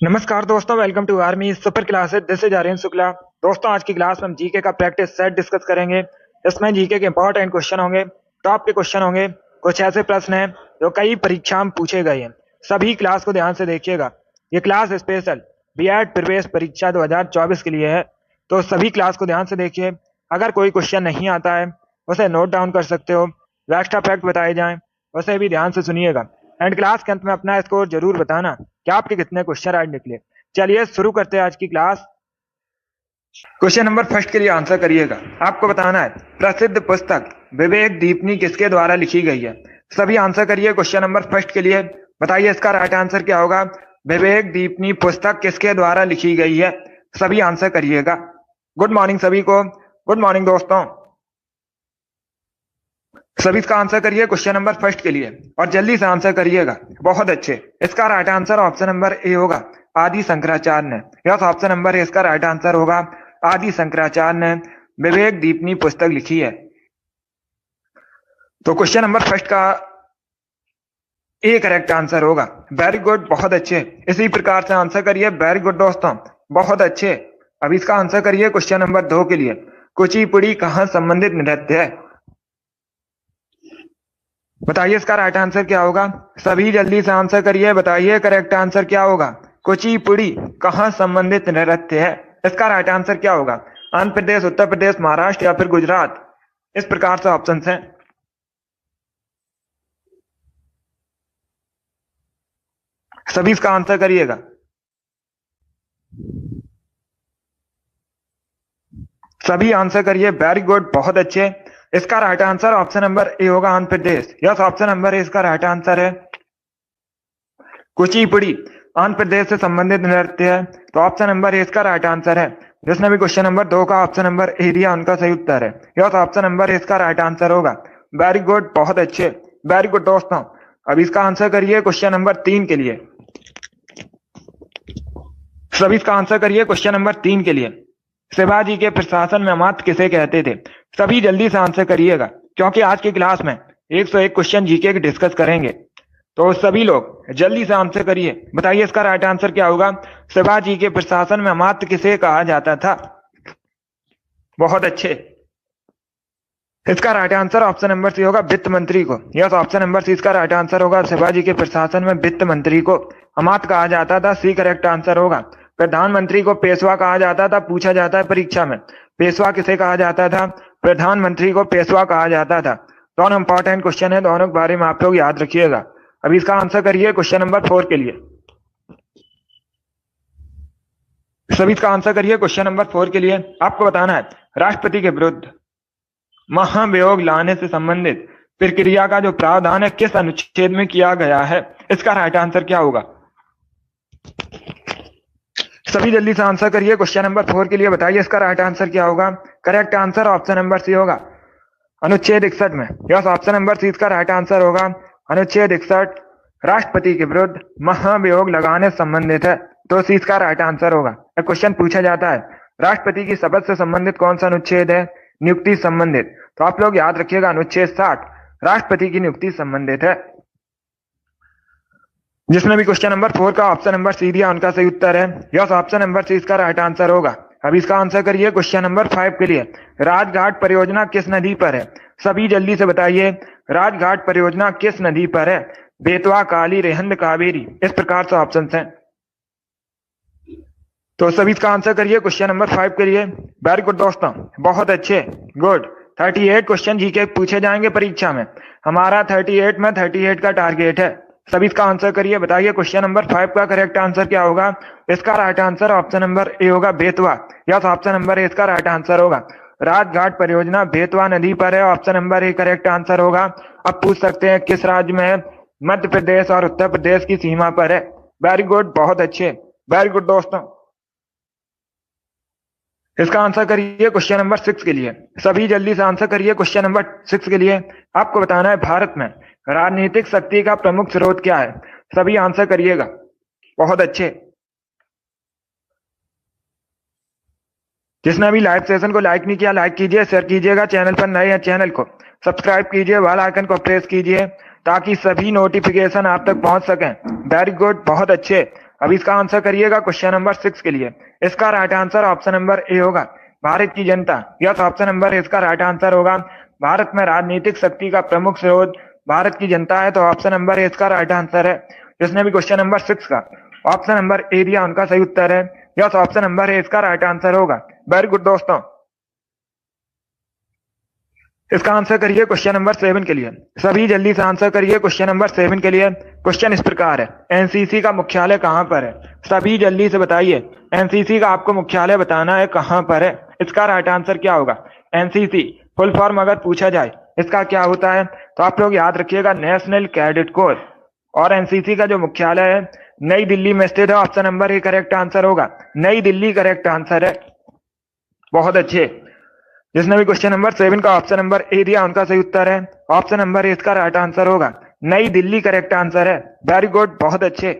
नमस्कार दोस्तों, welcome to army super classes. This is Aryan Shukla. दोस्तों, आज की क्लास में हम जीके का प्रैक्टिस सेट डिस्कस करेंगे। इसमें जीके के इंपॉर्टेंट क्वेश्चन होंगे, टॉप के क्वेश्चन होंगे। कुछ ऐसे प्रश्न हैं जो कई परीक्षा में पूछे गए हैं। सभी क्लास को ध्यान से देखिएगा। ये क्लास स्पेशल बीएड प्रवेश परीक्षा 2024 के लिए है, तो सभी क्लास को ध्यान से देखिए। अगर कोई क्वेश्चन नहीं आता है उसे नोट डाउन कर सकते हो। एक्स्ट्रा फैक्ट बताए जाएं उसे भी ध्यान से सुनिएगा। एंड क्लास के अंत में अपना स्कोर जरूर बताना कि आपके कितने क्वेश्चन आज निकले। चलिए शुरू करते हैं आज की क्लास। क्वेश्चन नंबर फर्स्ट के लिए आंसर करिएगा। आपको बताना है प्रसिद्ध पुस्तक विवेक दीपिनी किसके द्वारा लिखी गई है। सभी आंसर करिए क्वेश्चन नंबर फर्स्ट के लिए। बताइए इसका राइट आंसर क्या होगा। विवेक दीपिनी पुस्तक किसके द्वारा लिखी गई है। सभी आंसर करिएगा। गुड मॉर्निंग सभी को। गुड मॉर्निंग दोस्तों। सभी इसका आंसर करिए क्वेश्चन नंबर फर्स्ट के लिए और जल्दी से आंसर करिएगा। बहुत अच्छे। इसका right answer option number A होगा, आदि शंकराचार्य ने। यस, ऑप्शन नंबर ए इसका राइट आंसर होगा, आदि शंकराचार्य ने विवेक दीपिनी पुस्तक लिखी है। तो क्वेश्चन नंबर फर्स्ट का ए करेक्ट आंसर होगा। वेरी गुड, बहुत अच्छे। इसी प्रकार से आंसर करिए। वेरी गुड दोस्तों, बहुत अच्छे। अब इसका आंसर करिए क्वेश्चन नंबर 2 के लिए। कुचिपुड़ी कहाँ संबंधित नृत्य है। बताइए इसका राइट आंसर क्या होगा। सभी जल्दी से आंसर करिए। बताइए करेक्ट आंसर क्या होगा। कुचिपुड़ी कहाँ संबंधित नृत्य है। इसका राइट आंसर क्या होगा। आंध्र प्रदेश, उत्तर प्रदेश, महाराष्ट्र या फिर गुजरात। इस प्रकार से ऑप्शन हैं। सभी इसका आंसर करिएगा। सभी आंसर करिए। वेरी गुड, बहुत अच्छे। इसका right answer option number A होगा, Andhra Pradesh. Yes, option number A इसका राइट आंसर है। कुचिपुड़ी आंध्र प्रदेश से संबंधित नृत्य है, तो ऑप्शन नंबर ए इसका राइट आंसर है। जिसने भी क्वेश्चन नंबर 2 का ऑप्शन नंबर ए दिया उनका सही उत्तर है। यस, ऑप्शन नंबर ए इसका राइट आंसर होगा। वेरी गुड, बहुत अच्छे। वेरी गुड दोस्तों। अब इसका आंसर करिए क्वेश्चन नंबर 3 के लिए। सभी इसका आंसर करिए क्वेश्चन नंबर 3 के लिए। शिवाजी के प्रशासन में अमात्य किसे कहते थे। सभी जल्दी से आंसर करिएगा, क्योंकि आज की क्लास में 101 क्वेश्चन जीके के डिस्कस करेंगे। तो सभी लोग जल्दी से आंसर करिए। बताइए इसका राइट आंसर क्या होगा। शिवाजी के प्रशासन में अमात्य किसे कहा जाता था। बहुत अच्छे। इसका right answer option number C होगा, वित्त मंत्री को। यस, ऑप्शन नंबर सी इसका राइट आंसर होगा। शिवाजी के प्रशासन में वित्त मंत्री को अमात्य कहा जाता था। सी करेक्ट आंसर होगा। प्रधानमंत्री को पेशवा कहा जाता था। पूछा जाता है परीक्षा में, पेशवा किसे कहा जाता था। प्रधानमंत्री को पेशवा कहा जाता था। दोनों इंपॉर्टेंट क्वेश्चन है, दोनों के बारे में आप लोग याद रखिएगा। अभी इसका आंसर करिए क्वेश्चन नंबर 4 के लिए। सभी इसका आंसर करिए क्वेश्चन नंबर 4 के लिए। आपको बताना है राष्ट्रपति के विरुद्ध महाभियोग लाने से संबंधित प्रक्रिया का जो प्रावधान है किस अनुच्छेद में किया गया है। इसका राइट आंसर क्या होगा। सभी जल्दी से आंसर करिए क्वेश्चन नंबर 4 के लिए। बताइए इसका राइट आंसर क्या होगा। Correct answer option number C होगा, अनुच्छेद 61 में। यस, ऑप्शन नंबर सी इसका राइट आंसर होगा। अनुच्छेद 61 राष्ट्रपति के विरुद्ध महाभियोग लगाने से संबंधित है, तो सी इसका राइट आंसर होगा। क्वेश्चन पूछा जाता है राष्ट्रपति की शपथ से संबंधित कौन सा अनुच्छेद है। नियुक्ति संबंधित, तो आप लोग याद रखिएगा अनुच्छेद 60 राष्ट्रपति की नियुक्ति संबंधित है। जिसने भी क्वेश्चन नंबर 4 का ऑप्शन नंबर सी दिया उनका सही उत्तर है। यस, ऑप्शन नंबर सी इसका राइट आंसर होगा। अब इसका आंसर करिए क्वेश्चन नंबर 5 के लिए। राजघाट परियोजना किस नदी पर है। सभी जल्दी से बताइए राजघाट परियोजना किस नदी पर है। बेतवा, काली, रिहंद, कावेरी। इस प्रकार से ऑप्शन हैं। तो सभी इसका आंसर करिए क्वेश्चन नंबर 5 के लिए। वेरी गुड दोस्तों, बहुत अच्छे। गुड। 38 क्वेश्चन जीके पूछे जाएंगे परीक्षा में। हमारा 38 में 38 का टारगेट है। सभी इसका आंसर करिए। बताइए क्वेश्चन नंबर 5 का करेक्ट आंसर क्या होगा। इसका right answer option number A होगा, Betwa. Yes, option number A इसका राइट आंसर होगा। राजघाट परियोजना बेतवा नदी पर है। Option number A correct answer होगा। अब पूछ सकते हैं किस राज्य में है। मध्य प्रदेश और उत्तर प्रदेश की सीमा पर है। वेरी गुड, बहुत अच्छे। वेरी गुड दोस्तों। इसका आंसर करिए क्वेश्चन नंबर 6 के लिए। सभी जल्दी से आंसर करिए क्वेश्चन नंबर 6 के लिए। आपको बताना है भारत में राजनीतिक शक्ति का प्रमुख स्रोत क्या है। सभी आंसर करिएगा। बहुत अच्छे। जिसने अभी लाइव सेशन को लाइक नहीं किया, लाइक कीजिए, शेयर कीजिएगा। चैनल पर नए हैं चैनल को सब्सक्राइब कीजिए, बेल आइकन को प्रेस कीजिए ताकि सभी नोटिफिकेशन आप तक पहुंच सकें। वेरी गुड, बहुत अच्छे। अब इसका आंसर करिएगा क्वेश्चन नंबर 6 के लिए। इसका right answer option number A होगा, भारत की जनता। यस, ऑप्शन नंबर इसका राइट आंसर होगा। भारत में राजनीतिक शक्ति का प्रमुख स्रोत भारत की जनता है, तो ऑप्शन नंबर ए इसका राइट आंसर है। जिसने भी क्वेश्चन नंबर 6 का ऑप्शन नंबर ए दिया उनका सही उत्तर है। यस, ऑप्शन नंबर ए इसका राइट आंसर होगा। वेरी गुड दोस्तों। इसका आंसर करिए क्वेश्चन नंबर 7 के लिए। सभी जल्दी से आंसर करिए क्वेश्चन नंबर 7 के लिए। क्वेश्चन इस प्रकार है, एनसीसी का मुख्यालय कहां पर है? सभी जल्दी से बताइए, एनसीसी का आपको मुख्यालय बताना है, कहां पर है? इसका राइट आंसर क्या होगा? एनसीसी फुल फॉर्म अगर पूछा जाए इसका क्या होता है, तो आप लोग याद रखिएगा, नेशनल कैडेट कोर। और एनसीसी का जो मुख्यालय है नई दिल्ली में स्थित है। Option number A correct answer होगा, नई दिल्ली करेक्ट आंसर है। बहुत अच्छे। जिसने भी क्वेश्चन नंबर 7 का ऑप्शन नंबर ए दिया उनका सही उत्तर है। ऑप्शन नंबर ए इसका राइट आंसर होगा, नई दिल्ली करेक्ट आंसर है। वेरी गुड, बहुत अच्छे।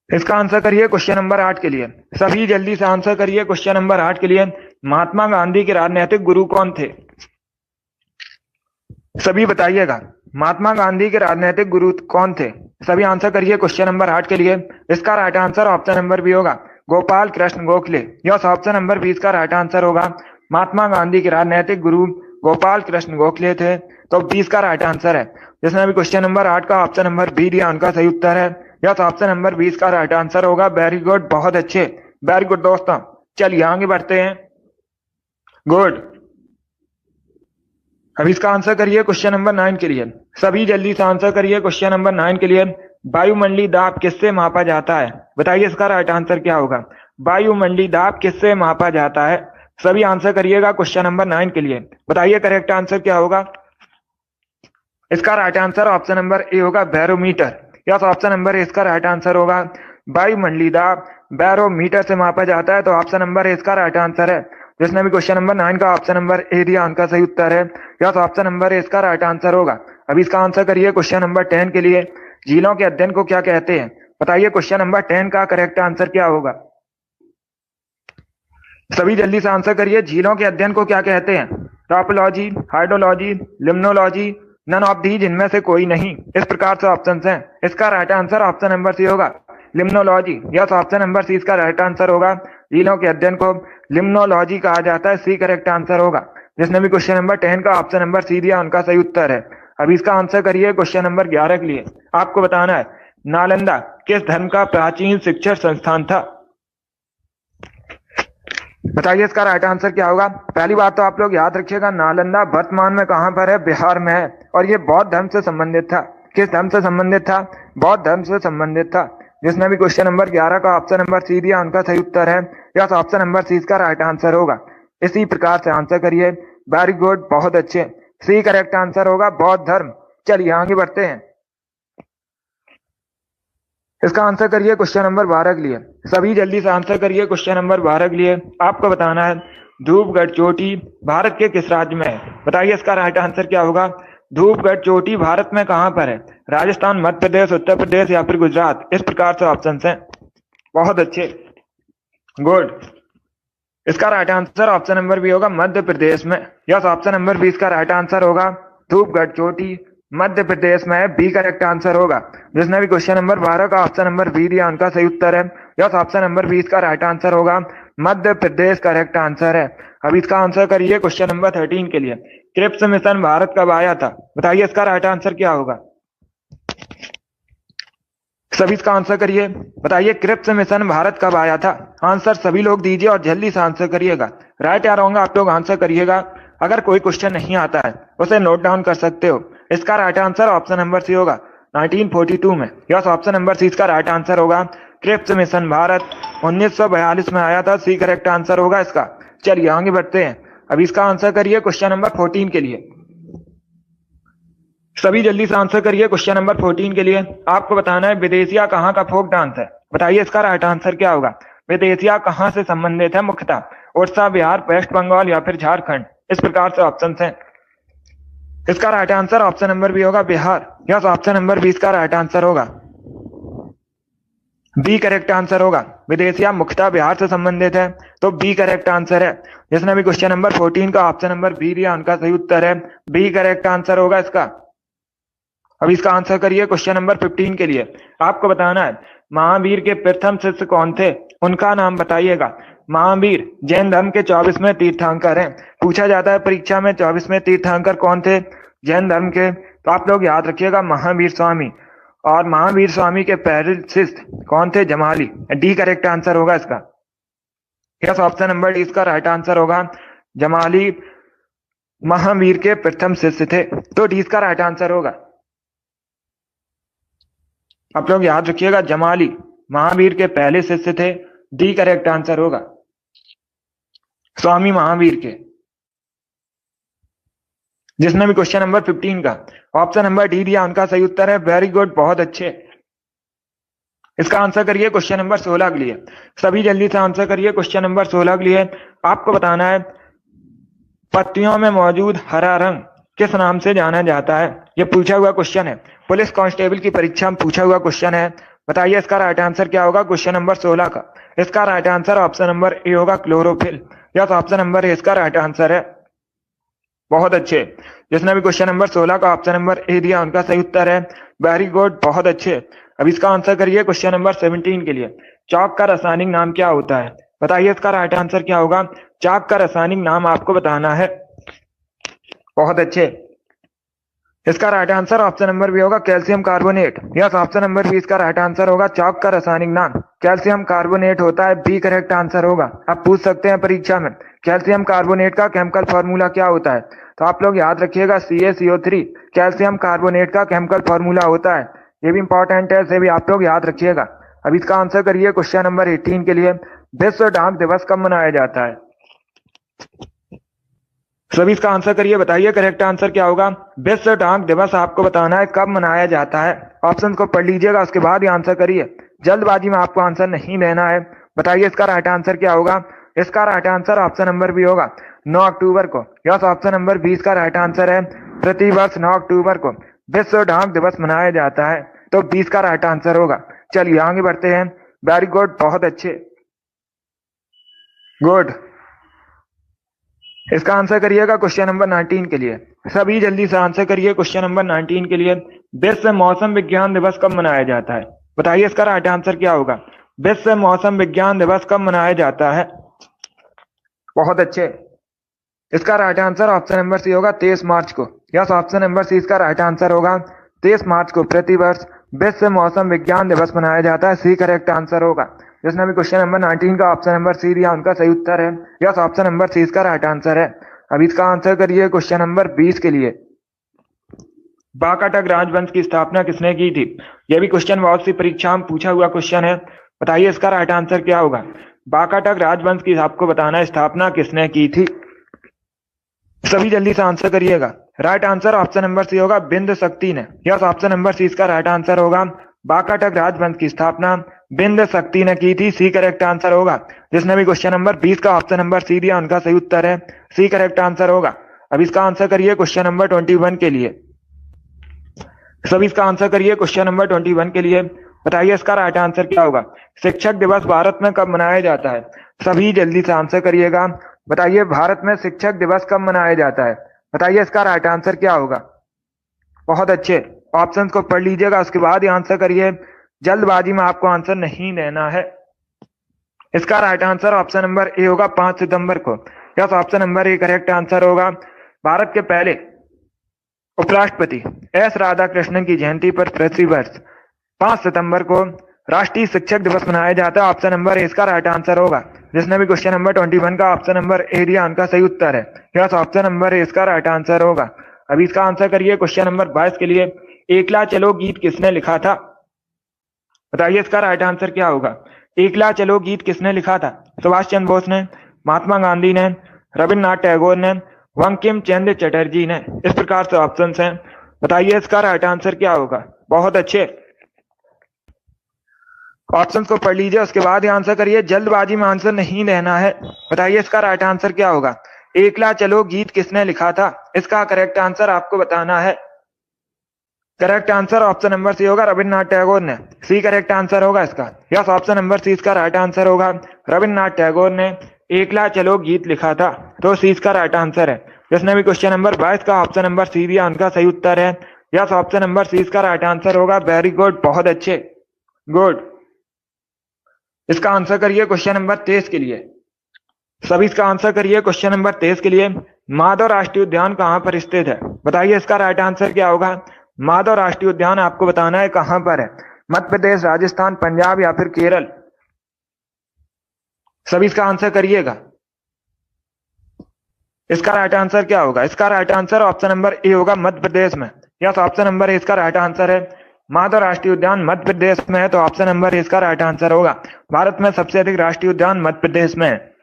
इसका आंसर करिए क्वेश्चन नंबर 8 के लिए। सभी जल्दी से आंसर करिए क्वेश्चन नंबर 8 के लिए। महात्मा गांधी के राजनीतिक गुरु कौन थे? सभी बताइएगा, महात्मा गांधी के राजनीतिक गुरु कौन थे? सभी आंसर करिए क्वेश्चन नंबर 8 के लिए। इसका right answer option number B होगा, Gopal Krishna Gokhale. Yes, option number 20 का राइट आंसर होगा। महात्मा गांधी के राजनीतिक गुरु गोपाल कृष्ण गोखले थे, तो 20 का राइट आंसर है। जिसने भी क्वेश्चन नंबर 8 का ऑप्शन नंबर बी दिया उनका सही उत्तर है। यस, ऑप्शन नंबर 20 का राइट आंसर होगा। वेरी गुड, बहुत अच्छे। वेरी गुड दोस्तों, चलिए आगे बढ़ते हैं। गुड। अब इसका आंसर करिए क्वेश्चन नंबर 9 के लिए। सभी जल्दी से आंसर करिए क्वेश्चन नंबर 9 के लिए। वायुमंडलीय दाब किससे मापा जाता है? बताइए इसका राइट आंसर क्या होगा? वायुमंडलीय दाब किससे मापा जाता है? सभी आंसर करिएगा क्वेश्चन नंबर 9 के लिए। बताइए करेक्ट आंसर क्या होगा? इसका right answer option number A होगा, barometer. Yes, option number A इसका राइट आंसर होगा। वायुमंडलीय दाब बैरोमीटर से मापा जाता है, तो ऑप्शन नंबर ए इसका राइट आंसर है। जिसने भी क्वेश्चन नंबर 9 का ऑप्शन नंबर ए दिया उनका सही उत्तर है। यस, ऑप्शन नंबर ए इसका राइट आंसर होगा। अब इसका आंसर करिए क्वेश्चन नंबर 10 के लिए। झीलों के अध्ययन को क्या कहते हैं? बताइए क्वेश्चन नंबर 10 का करेक्ट आंसर क्या होगा? सभी जल्दी से आंसर करिए, झीलों के अध्ययन को क्या कहते हैं? Topology, hydrology, limnology, none of the, जिनमें से कोई नहीं। इस प्रकार से ऑप्शन हैं। इसका right answer option number C होगा, limnology. Yes, option number C इसका राइट आंसर होगा। झीलों के अध्ययन को लिम्नोलॉजी कहा जाता है, सी करेक्ट आंसर होगा। जिसने भी क्वेश्चन नंबर 10 का ऑप्शन नंबर सी दिया उनका सही उत्तर है। अब इसका आंसर करिए क्वेश्चन नंबर 11 के लिए। आपको बताना है, नालंदा किस धर्म का प्राचीन शिक्षण संस्थान था? बताइए इसका राइट आंसर क्या होगा? पहली बात तो आप लोग याद रखिएगा, नालंदा वर्तमान में कहां पर है? बिहार में है, और ये बौद्ध धर्म से संबंधित था। किस धर्म से संबंधित था? बौद्ध धर्म से संबंधित था। जिसने भी क्वेश्चन नंबर 11 का ऑप्शन नंबर सी दिया उनका सही उत्तर है। यस, ऑप्शन नंबर सी इसका राइट आंसर होगा। इसी प्रकार से आंसर करिए। वेरी गुड, बहुत अच्छे। सी करेक्ट आंसर होगा, बौद्ध धर्म। चलिए आगे बढ़ते हैं। इसका आंसर करिए क्वेश्चन नंबर 12 के लिए। सभी जल्दी से आंसर करिए क्वेश्चन नंबर 12 के लिए। आपको बताना है, धूपगढ़ चोटी भारत के किस राज्य में है? बताइए इसका राइट आंसर क्या होगा? धूपगढ़ चोटी भारत में कहां पर है? राजस्थान, मध्य प्रदेश, उत्तर प्रदेश या फिर गुजरात? इस प्रकार से ऑप्शन हैं। बहुत अच्छे, गुड। इसका right answer option number B होगा, मध्य प्रदेश में। यस, ऑप्शन नंबर बी इसका राइट आंसर होगा। धूपगढ़ चोटी मध्य प्रदेश में है, बी करेक्ट आंसर होगा। जिसने भी क्वेश्चन नंबर 12 का ऑप्शन नंबर बी दिया उनका सही उत्तर है। यस, ऑप्शन नंबर 20 का राइट आंसर होगा, मध्य प्रदेश करेक्ट आंसर है। अब इसका आंसर करिए क्वेश्चन नंबर 13 के लिए। क्रिप्स मिशन भारत कब आया था? बताइए इसका राइट आंसर क्या होगा? सभी इसका आंसर करिए। बताइए क्रिप्स मिशन भारत कब आया था? आंसर सभी लोग दीजिए और जल्दी से आंसर करिएगा। राइट या रॉन्ग आप लोग आंसर करिएगा। अगर कोई क्वेश्चन नहीं आता है उसे नोट डाउन कर सकते हो। इसका right answer option number C होगा, 1942 में। यस, ऑप्शन नंबर सी इसका राइट आंसर होगा। क्रिप्स मिशन भारत 1942 में आया था, सी करेक्ट आंसर होगा इसका। चलिए आगे बढ़ते हैं। अब इसका आंसर करिए क्वेश्चन नंबर 14 के लिए। सभी जल्दी से आंसर करिए क्वेश्चन नंबर 14 के लिए। आपको बताना है, विदेशिया कहाँ का फोक डांस है? बताइए इसका राइट आंसर क्या होगा? विदेशिया कहाँ से संबंधित है मुख्यतः? उड़ीसा, बिहार, वेस्ट बंगाल या फिर झारखंड? इस प्रकार से ऑप्शन हैं। इसका right answer option number B होगा, बिहार। यस, ऑप्शन नंबर 20 का राइट आंसर होगा, बी करेक्ट आंसर होगा। विदेशिया मुख्यतः बिहार से संबंधित है, तो बी करेक्ट आंसर है। जिसने भी क्वेश्चन नंबर 14 का ऑप्शन नंबर बी दिया उनका सही उत्तर है, बी करेक्ट आंसर होगा इसका। अब इसका आंसर करिए क्वेश्चन नंबर 15 के लिए। आपको बताना है, महावीर के प्रथम शिष्य कौन थे, उनका नाम बताइएगा। महावीर जैन धर्म के 24वें तीर्थंकर हैं। पूछा जाता है परीक्षा में 24वें तीर्थंकर कौन थे जैन धर्म के, तो आप लोग याद रखिएगा महावीर स्वामी। और महावीर स्वामी के पहले शिष्य कौन थे, जमाली। डी करेक्ट आंसर होगा इसका। यस, ऑप्शन नंबर डी इसका राइट आंसर होगा। जमाली महावीर के प्रथम शिष्य थे, तो डी इसका राइट आंसर होगा। आप लोग याद रखिएगा जमाली महावीर के पहले शिष्य थे, डी करेक्ट आंसर होगा, स्वामी महावीर के। जिसने भी क्वेश्चन नंबर 15 का ऑप्शन नंबर डी दिया उनका सही उत्तर है। वेरी गुड, बहुत अच्छे। इसका आंसर करिए क्वेश्चन नंबर 16 के लिए। सभी जल्दी से आंसर करिए क्वेश्चन नंबर 16 के लिए। आपको बताना है पत्तियों में मौजूद हरा रंग किस नाम से जाना जाता है। यह पूछा हुआ क्वेश्चन है, पुलिस कांस्टेबल की परीक्षा में पूछा हुआ क्वेश्चन है। बताइए इसका राइट आंसर क्या होगा क्वेश्चन नंबर 16 का। इसका right answer option number A होगा, chlorophyll. Yes, option number A इसका राइट आंसर है। बहुत अच्छे। जिसने भी क्वेश्चन नंबर 16 का ऑप्शन नंबर ए दिया उनका सही उत्तर है। वेरी गुड, बहुत अच्छे। अब इसका आंसर करिए क्वेश्चन नंबर 17 के लिए। चौक का रासायनिक नाम क्या होता है। बताइए इसका राइट आंसर क्या होगा। चौक का रासायनिक नाम आपको बताना है। बहुत अच्छे। इसका right answer option number B होगा, calcium carbonate. Yes, option number B इसका राइट आंसर होगा। चौक का रासायनिक नाम कैल्शियम कार्बोनेट होता है, बी करेक्ट आंसर होगा। आप पूछ सकते हैं परीक्षा में कैल्शियम कार्बोनेट का केमिकल फॉर्मूला क्या होता है, तो आप लोग याद रखिएगा CaCO3 कैल्शियम कार्बोनेट का केमिकल फॉर्मूला होता है। ये भी इंपॉर्टेंट है, इसे भी आप लोग याद रखिएगा। अब इसका आंसर करिए क्वेश्चन नंबर 18 के लिए। विश्व डाक दिवस कब मनाया जाता है। सभी इसका आंसर करिए, बताइए करेक्ट आंसर क्या होगा। विश्व डाक दिवस आपको बताना है कब मनाया जाता है। ऑप्शन को पढ़ लीजिएगा, उसके बाद ही आंसर करिए। जल्दबाजी में आपको आंसर नहीं देना है। बताइए इसका राइट आंसर क्या होगा। इसका right answer option number B होगा, 9 अक्टूबर को। यस, ऑप्शन नंबर 20 का राइट आंसर है। प्रतिवर्ष 9 अक्टूबर को विश्व डाक दिवस मनाया जाता है, तो 20 का राइट आंसर होगा। चलिए आगे बढ़ते हैं। वेरी गुड, बहुत अच्छे, गुड। इसका आंसर करिएगा क्वेश्चन नंबर 19 के लिए। सभी जल्दी से आंसर करिए क्वेश्चन नंबर 19 के लिए। विश्व मौसम विज्ञान दिवस कब मनाया जाता है। बताइए इसका राइट आंसर क्या होगा। विश्व मौसम विज्ञान दिवस कब मनाया जाता है। बहुत अच्छे। इसका right answer option number C होगा, 23 मार्च को। यस, ऑप्शन नंबर सी इसका राइट आंसर होगा। 23 मार्च को प्रतिवर्ष विश्व मौसम विज्ञान दिवस मनाया जाता है, सी करेक्ट आंसर होगा। जिसने भी क्वेश्चन नंबर 19 का ऑप्शन नंबर सी दिया उनका सही उत्तर है। यस, ऑप्शन नंबर सी इसका राइट आंसर है। अब इसका आंसर करिए क्वेश्चन नंबर 20 के लिए। वाकाटक राजवंश की स्थापना किसने की थी। यह भी क्वेश्चन बहुत सी परीक्षा में पूछा हुआ क्वेश्चन है। बताइए इसका राइट आंसर क्या होगा। वाकाटक राजवंश की आपको बताना है स्थापना किसने की थी। सभी जल्दी से आंसर करिएगा। Right answer option number C होगा, बिंद शक्ति ने। यस, ऑप्शन नंबर सी इसका राइट आंसर होगा। वाकाटक राजवंश की स्थापना बिंद शक्ति ने की थी, सी करेक्ट आंसर होगा। जिसने भी क्वेश्चन नंबर 20 का ऑप्शन नंबर सी दिया उनका सही उत्तर है, सी करेक्ट आंसर होगा। अब इसका आंसर करिए क्वेश्चन नंबर 21 के लिए। सभी इसका आंसर करिए क्वेश्चन नंबर 21 के लिए। बताइए इसका राइट आंसर क्या होगा। शिक्षक दिवस भारत में कब मनाया जाता है। सभी जल्दी से आंसर करिएगा। बताइए भारत में शिक्षक दिवस कब मनाया जाता है। बताइए इसका राइट आंसर क्या होगा। बहुत अच्छे। ऑप्शंस को पढ़ लीजिएगा, उसके बाद ही आंसर करिए। जल्दबाजी में आपको आंसर नहीं देना है। इसका right answer option number A होगा, 5 सितंबर को। Yes, option number A correct answer होगा। भारत के पहले उपराष्ट्रपति एस राधाकृष्णन की जयंती पर प्रतिवर्ष 5 सितंबर को राष्ट्रीय शिक्षक दिवस मनाया जाता है। ऑप्शन नंबर ए इसका राइट आंसर होगा। जिसने भी क्वेश्चन नंबर 21 का ऑप्शन नंबर ए दिया उनका सही उत्तर है। यस, ऑप्शन नंबर ए इसका राइट आंसर होगा। अभी इसका आंसर करिए क्वेश्चन नंबर 22 के लिए। एकला चलो गीत किसने लिखा था। बताइए इसका राइट आंसर क्या होगा। एकला चलो गीत किसने लिखा था। सुभाष चंद्र बोस ने, महात्मा गांधी ने, रविन्द्रनाथ टैगोर ने, बंकिम चंद्र चटर्जी ने। इस प्रकार से ऑप्शंस हैं। बताइए इसका राइट आंसर क्या होगा। बहुत अच्छे। ऑप्शंस को पढ़ लीजिए, उसके बाद ही आंसर करिए। जल्दबाजी में आंसर नहीं देना है। बताइए इसका राइट आंसर क्या होगा। एकला चलो गीत किसने लिखा था, इसका करेक्ट आंसर आपको बताना है। Correct answer option number C होगा, रविन्द्रनाथ टैगोर ने। सी करेक्ट आंसर होगा इसका। यस, ऑप्शन नंबर सी इसका राइट आंसर होगा। रविन्द्रनाथ टैगोर ने एकला चलो गीत लिखा था, तो सी इसका राइट आंसर है। जिसने भी क्वेश्चन नंबर 22 का ऑप्शन नंबर सी दिया उनका सही उत्तर है। यस, ऑप्शन नंबर सी इसका राइट आंसर होगा। वेरी गुड, बहुत अच्छे, गुड। इसका आंसर करिए क्वेश्चन नंबर 23 के लिए। सभी इसका आंसर करिए क्वेश्चन नंबर 23 के लिए। माधव राष्ट्रीय उद्यान कहाँ पर स्थित है? बताइए इसका राइट आंसर क्या होगा। माधव राष्ट्रीय उद्यान आपको बताना है कहां पर है। मध्य प्रदेश, राजस्थान, पंजाब या फिर केरल। सभी इसका आंसर करिएगा। इसका राइट आंसर क्या होगा? इसका right answer option number A होगा, मध्य प्रदेश में। यस, ऑप्शन नंबर ए इसका राइट आंसर है। माधव राष्ट्रीय उद्यान मध्य प्रदेश में है, तो ऑप्शन नंबर ए इसका राइट आंसर होगा। भारत में सबसे अधिक राष्ट्रीय उद्यान मध्य प्रदेश में है,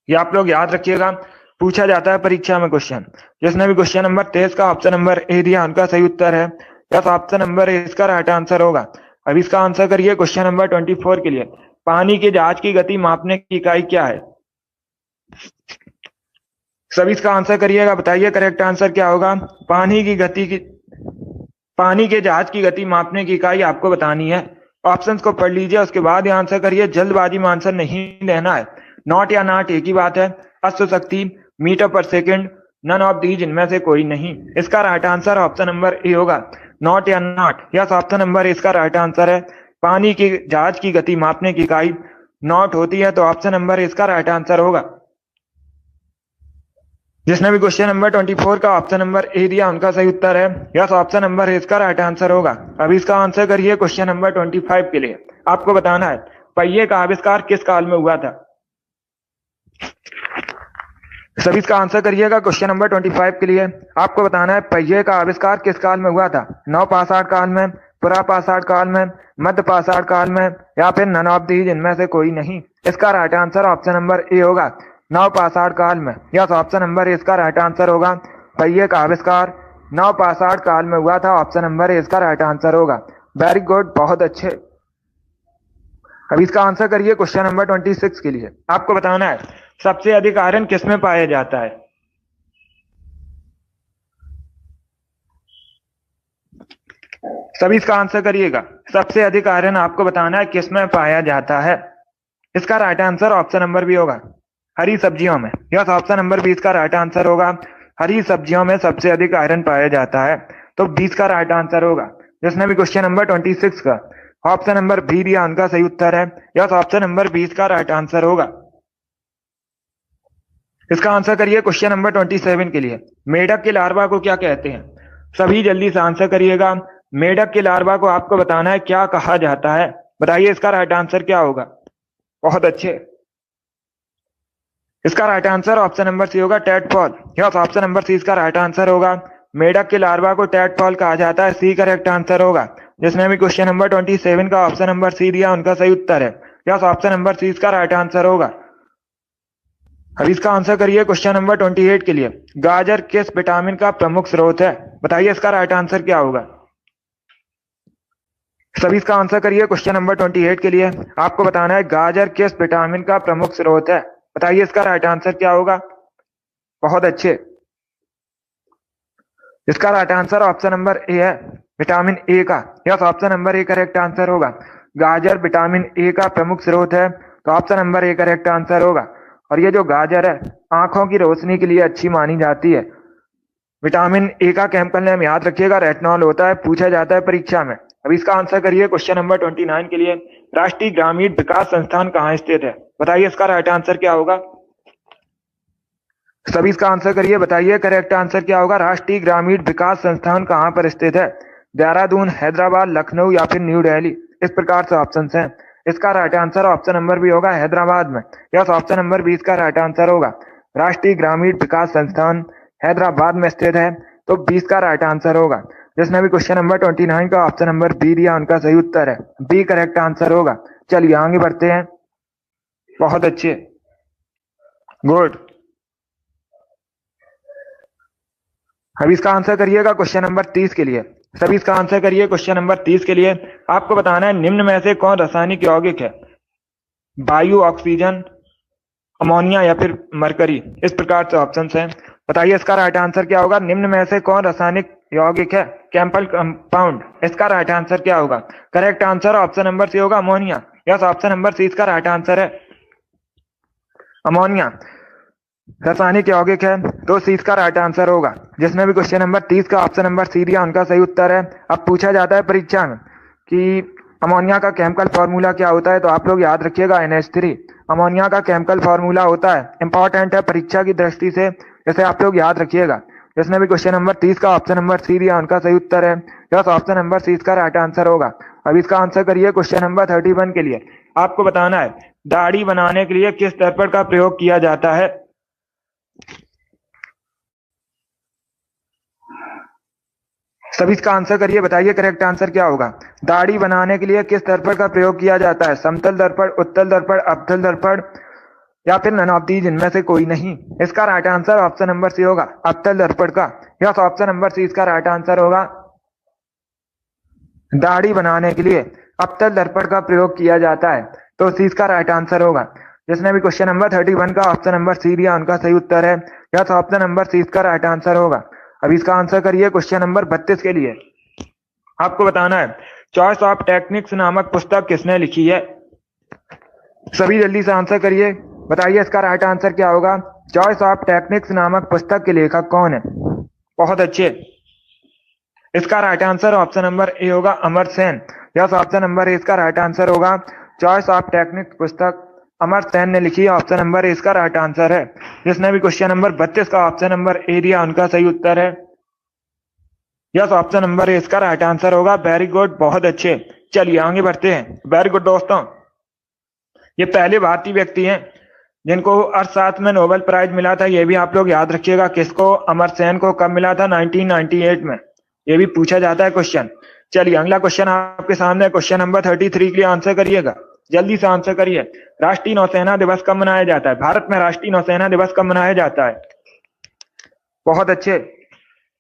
ये आप लोग याद रखिएगा, पूछा जाता है परीक्षा में क्वेश्चन। जिसने भी क्वेश्चन नंबर 23 का ऑप्शन नंबर ए दिया उनका सही उत्तर है। यस, ऑप्शन नंबर ए इसका राइट आंसर होगा। अब इसका आंसर करिए क्वेश्चन नंबर 24 के लिए। पानी के जहाज की गति मापने की इकाई क्या है? सभी इसका आंसर करिएगा, बताइए करेक्ट आंसर क्या होगा। पानी के जहाज की गति मापने की इकाई आपको बतानी है। ऑप्शंस को पढ़ लीजिए, उसके बाद ये आंसर करिए। जल्दबाजी में आंसर नहीं देना है। नॉट या नाट एक ही बात है। अश्व शक्ति, मीटर पर सेकंड, नन ऑफ दीज, इनमें से कोई नहीं। इसका right answer option number A होगा, नॉट या not. Yes, option number A इसका राइट आंसर है। पानी के जहाज की गति मापने की इकाई नॉट होती है, तो ऑप्शन नंबर इसका राइट आंसर होगा। जिसने भी क्वेश्चन नंबर 24 का ऑप्शन नंबर ए दिया उनका सही उत्तर है। यस, ऑप्शन नंबर इसका राइट आंसर होगा। अभी इसका आंसर करिए क्वेश्चन नंबर 25 के लिए। आपको बताना है पहिए का आविष्कार किस काल में हुआ था। सभी इसका आंसर करिएगा क्वेश्चन नंबर 25 के लिए। आपको बताना है पहिए का आविष्कार किस काल में हुआ था। नवपाषाण काल में, पुरापाषाण काल में, मध्यपाषाण काल में या फिर नन ऑफ दीज, इनमें से कोई नहीं। इसका right answer option number A होगा, नवपाषाण काल में। यस, ऑप्शन नंबर इसका राइट आंसर होगा। पहिए का आविष्कार नवपाषाण काल में हुआ था, ऑप्शन नंबर इसका राइट आंसर होगा। वेरी गुड, बहुत अच्छे। अब इसका आंसर करिए क्वेश्चन नंबर 26 के लिए। आपको बताना है सबसे अधिक आयरन किसमें पाया जाता है। सभी इसका आंसर करिएगा। सबसे अधिक आयरन आपको बताना है किसमें पाया जाता है। इसका right answer option number B होगा, हरी सब्जियों में। यस, ऑप्शन नंबर 20 का राइट आंसर होगा। हरी सब्जियों में सबसे अधिक आयरन पाया जाता है, तो 20 का राइट आंसर होगा। जिसने भी क्वेश्चन नंबर 26 का ऑप्शन नंबर बी दिया उनका सही उत्तर है। यस, ऑप्शन नंबर 20 का राइट आंसर होगा। इसका आंसर करिए क्वेश्चन नंबर 27 के लिए। मेढक के लार्वा को क्या कहते हैं? सभी जल्दी से आंसर करिएगा। मेढक के लार्वा को आपको बताना है क्या कहा जाता है। बताइए इसका राइट आंसर क्या होगा। बहुत अच्छे। इसका right answer option number C होगा, tadpole. Yes, option number C इसका राइट आंसर होगा। मेढक के लार्वा को टेडपॉल कहा जाता है, सी करेक्ट आंसर होगा। जिसने भी क्वेश्चन नंबर 27 का ऑप्शन नंबर सी दिया उनका सही उत्तर है। यस, ऑप्शन नंबर सी इसका राइट आंसर होगा। अब इसका आंसर करिए क्वेश्चन नंबर 28 के लिए। गाजर किस विटामिन का प्रमुख स्रोत है? बताइए इसका राइट आंसर क्या होगा। सभी इसका आंसर करिए क्वेश्चन नंबर 28 के लिए। आपको बताना है गाजर किस विटामिन का प्रमुख स्रोत है। बताइए इसका राइट आंसर क्या होगा। बहुत अच्छे। इसका राइट आंसर ऑप्शन नंबर ए है, विटामिन ए का। Yes, option number A correct answer होगा। गाजर विटामिन ए का प्रमुख स्रोत है, तो option number A correct answer होगा। और ये जो गाजर है आंखों की रोशनी के लिए अच्छी मानी जाती है। विटामिन ए का केमिकल नेम याद रखिएगा, रेटिनॉल होता है, पूछा जाता है परीक्षा में। अब इसका आंसर करिए क्वेश्चन नंबर 29 के लिए। राष्ट्रीय ग्रामीण विकास संस्थान कहाँ स्थित है? बताइए इसका राइट आंसर क्या होगा। सभी इसका आंसर करिए, बताइए करेक्ट आंसर क्या होगा। राष्ट्रीय ग्रामीण विकास संस्थान कहाँ पर स्थित है? देहरादून, हैदराबाद, लखनऊ या फिर न्यू दिल्ली, इस प्रकार से ऑप्शन हैं। इसका right answer option number B होगा, हैदराबाद में। यस, ऑप्शन नंबर 20 का राइट आंसर होगा। राष्ट्रीय ग्रामीण विकास संस्थान हैदराबाद में स्थित है, तो 20 का राइट आंसर होगा। जिसने भी क्वेश्चन नंबर 29 का ऑप्शन नंबर बी दिया उनका सही उत्तर है, बी करेक्ट आंसर होगा। चलिए आगे बढ़ते हैं। बहुत अच्छे, गुड। अब इसका आंसर करिएगा क्वेश्चन नंबर 30 के लिए। सभी इसका आंसर करिए क्वेश्चन नंबर 30 के लिए। आपको बताना है निम्न में से कौन रासायनिक यौगिक है? वायु, ऑक्सीजन, अमोनिया या फिर मरकरी, इस प्रकार से ऑप्शंस हैं। बताइए इसका राइट आंसर क्या होगा। निम्न में से कौन रासायनिक यौगिक है? केमिकल कंपाउंड, इसका राइट आंसर क्या होगा। Correct answer option number C होगा, ammonia. Yes, option number C इसका राइट आंसर है, अमोनिया रासायनिक यौगिक है, तो सी इसका राइट आंसर होगा। जिसमें भी क्वेश्चन नंबर 30 का ऑप्शन नंबर सी दिया उनका सही उत्तर है। अब पूछा जाता है परीक्षा में कि अमोनिया का केमिकल फार्मूला क्या होता है? तो आप लोग याद रखिएगा NH3 अमोनिया का केमिकल फार्मूला होता है। इंपॉर्टेंट है परीक्षा की दृष्टि से, इसे आप लोग याद रखिएगा। इसमें भी क्वेश्चन नंबर 30 का ऑप्शन नंबर सी दिया, उनका सही उत्तर है यस, ऑप्शन नंबर सी इसका राइट आंसर होगा। अब इसका आंसर करिए क्वेश्चन नंबर 31 के लिए। आपको बताना है दाढ़ी बनाने के लिए किस दर्पण का प्रयोग किया जाता है? सभी इसका आंसर करिए, बताइए करेक्ट आंसर क्या होगा। दाढ़ी बनाने के लिए किस दर्पण का प्रयोग किया जाता है? समतल दर्पण, उत्तल दर्पण, अवतल दर्पण या फिर नन ऑफ दीज, इनमें से कोई नहीं। इसका right answer option number C होगा, अवतल दर्पण का। यस, ऑप्शन नंबर सी इसका राइट आंसर होगा। दाढ़ी बनाने के लिए अवतल दर्पण का प्रयोग किया जाता है, तो सी इसका राइट आंसर होगा। जिसने भी क्वेश्चन नंबर 31 का ऑप्शन नंबर सी दिया, उनका सही उत्तर है यस, ऑप्शन नंबर सी इसका राइट आंसर होगा। अब इसका आंसर करिए क्वेश्चन नंबर 32 के लिए। आपको बताना है चॉइस ऑफ टेक्निक्स नामक पुस्तक किसने लिखी है? सभी जल्दी से आंसर करिए, बताइए इसका राइट आंसर क्या होगा। चॉइस ऑफ टेक्निक्स नामक पुस्तक के लेखक कौन है? बहुत अच्छे, इसका right answer option number A होगा, Amartya Sen. Yes, option number A इसका राइट आंसर होगा। चॉइस ऑफ टेक्निक्स पुस्तक अमर्त्य सेन ने लिखी है, ऑप्शन नंबर ए इसका राइट आंसर है। जिसने भी क्वेश्चन नंबर 32 का ऑप्शन नंबर ए दिया, उनका सही उत्तर है यस, ऑप्शन नंबर ए इसका राइट आंसर होगा। वेरी गुड, बहुत अच्छे। चलिए आगे बढ़ते हैं। वेरी गुड दोस्तों, ये पहले भारतीय व्यक्ति हैं जिनको अर्थशास्त्र में नोबेल प्राइज मिला था, ये भी आप लोग याद रखिएगा। किसको? अमर्त्य सेन को। कब मिला था? 1998 में। ये भी पूछा जाता है क्वेश्चन। चलिए अगला क्वेश्चन आपके सामने, क्वेश्चन नंबर 33 के लिए आंसर करिएगा, जल्दी से आंसर करिए। राष्ट्रीय नौसेना दिवस कब मनाया जाता है? भारत में राष्ट्रीय नौसेना दिवस कब मनाया जाता है? बहुत अच्छे,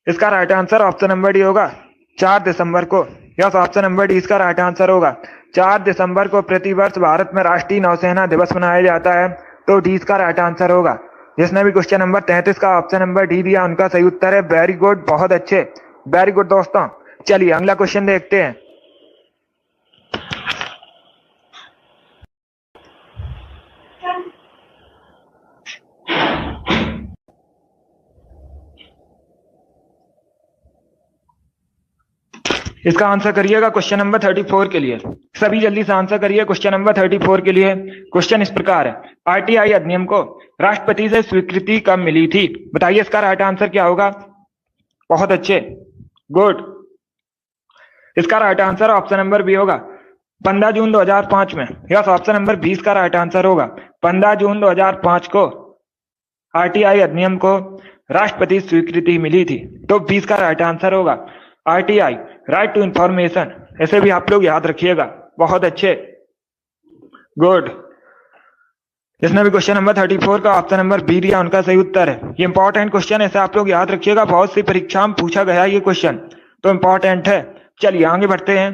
इसका right answer option number D होगा, 4 दिसंबर को। यस, ऑप्शन नंबर डी इसका राइट आंसर होगा। 4 दिसंबर को प्रतिवर्ष भारत में राष्ट्रीय नौसेना दिवस मनाया जाता है, तो डी इसका राइट आंसर होगा। जिसने भी क्वेश्चन नंबर 33 का ऑप्शन नंबर डी दिया, उनका सही उत्तर है। वेरी गुड, बहुत अच्छे, वेरी गुड दोस्तों। चलिए अगला क्वेश्चन देखते हैं। इसका आंसर करिएगा क्वेश्चन नंबर 34 के लिए। सभी जल्दी से आंसर करिए क्वेश्चन नंबर 34 के लिए। क्वेश्चन इस प्रकार है, आरटीआई अधिनियम को राष्ट्रपति से स्वीकृति कब मिली थी? बताइए इसका राइट आंसर क्या होगा। बहुत अच्छे, गुड, इसका right answer option number B होगा, 15 जून 2005 में। यस, ऑप्शन नंबर 20 का राइट आंसर होगा। 15 जून 2005 को आरटीआई अधिनियम को राष्ट्रपति स्वीकृति मिली थी, तो 20 का राइट आंसर होगा। आरटीआई, राइट टू इंफॉर्मेशन, ऐसे भी आप लोग याद रखिएगा। बहुत अच्छे, गुड। जिसने भी क्वेश्चन नंबर 34 का ऑप्शन नंबर बी दिया, उनका सही उत्तर है। ये इंपॉर्टेंट क्वेश्चन, ऐसे आप लोग याद रखिएगा, बहुत सी परीक्षा में पूछा गया ये क्वेश्चन, तो इंपॉर्टेंट है। चलिए आगे बढ़ते हैं।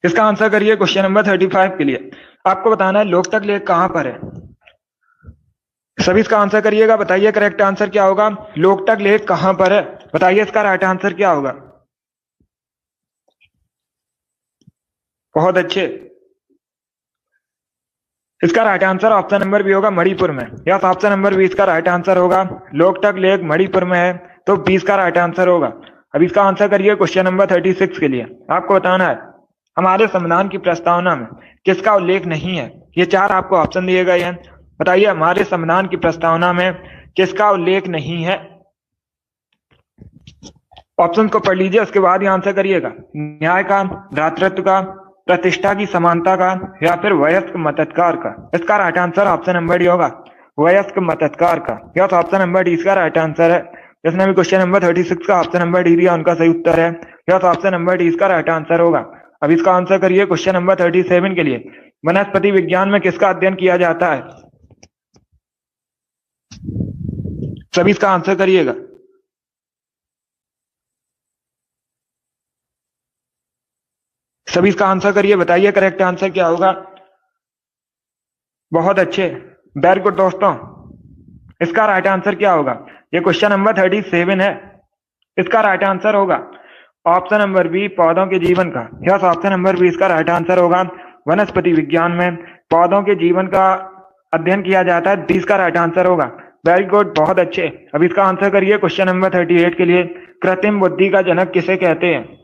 इसका आंसर करिए क्वेश्चन नंबर 35 के लिए। आपको बताना है लोकतक लेक कहां पर है? सभी इसका आंसर करिएगा, बताइए करेक्ट आंसर क्या होगा। लोकतक लेक कहां पर है? बताइए इसका राइट आंसर क्या होगा। बहुत अच्छे, इसका right answer option number B होगा, मणिपुर में। यस, ऑप्शन नंबर बी इसका राइट आंसर होगा। लोकतक लेक मणिपुर में है, तो 20 का राइट आंसर होगा। अब इसका आंसर करिए क्वेश्चन नंबर 36 के लिए। आपको बताना है हमारे संविधान की प्रस्तावना में किसका उल्लेख नहीं है? ये 4 आपको ऑप्शन दिए गए हैं, बताइए हमारे संविधान की प्रस्तावना में किसका उल्लेख नहीं है। ऑप्शन को पढ़ लीजिए, उसके बाद ही आंसर करिएगा। न्याय का, भ्रातृत्व का, प्रतिष्ठा की समानता का, या फिर वयस्क मताधिकार का। इसका right answer option number D होगा, वयस्क मताधिकार का। यस, ऑप्शन नंबर डी इसका राइट आंसर है। जिसने भी क्वेश्चन नंबर 36 का ऑप्शन नंबर डी दिया, उनका सही उत्तर है। यस, ऑप्शन नंबर डी इसका राइट आंसर होगा। अब इसका आंसर करिए क्वेश्चन नंबर 37 के लिए। वनस्पति विज्ञान में किसका अध्ययन किया जाता है? सभी इसका आंसर करिएगा। सभी इसका आंसर करिए, बताइए करेक्ट आंसर क्या होगा। बहुत अच्छे, वेरी गुड दोस्तों। इसका राइट आंसर क्या होगा? ये क्वेश्चन नंबर 37 है, इसका राइट आंसर होगा ऑप्शन नंबर बी, पौधों के जीवन का। यस, ऑप्शन नंबर बी इसका राइट आंसर होगा। वनस्पति विज्ञान में पौधों के जीवन का अध्ययन किया जाता है, 20 का राइट आंसर होगा। वेरी गुड, बहुत अच्छे। अब इसका आंसर करिए क्वेश्चन नंबर 38 के लिए। कृत्रिम बुद्धि का जनक किसे कहते हैं?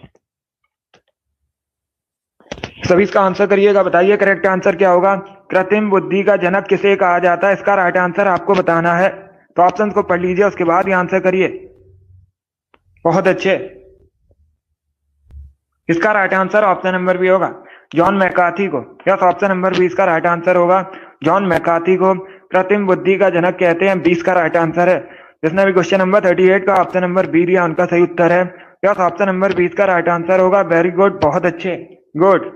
सभी इसका आंसर करिएगा, बताइए करेक्ट आंसर क्या होगा। कृत्रिम बुद्धि का जनक किसे कहा जाता है, इसका राइट आंसर आपको बताना है। तो ऑप्शन को पढ़ लीजिए, उसके बाद ही आंसर करिए। बहुत अच्छे। इसका right answer option number B होगा, जॉन मैकार्थी को। यस, ऑप्शन नंबर बी इसका राइट आंसर होगा। जॉन मैकार्थी को कृत्रिम बुद्धि का जनक कहते हैं, 20 का राइट आंसर है। जिसने भी क्वेश्चन नंबर 38 का ऑप्शन नंबर बी दिया उनका सही उत्तर है। यस, ऑप्शन नंबर 20 का राइट आंसर होगा। वेरी गुड, बहुत अच्छे, गुड।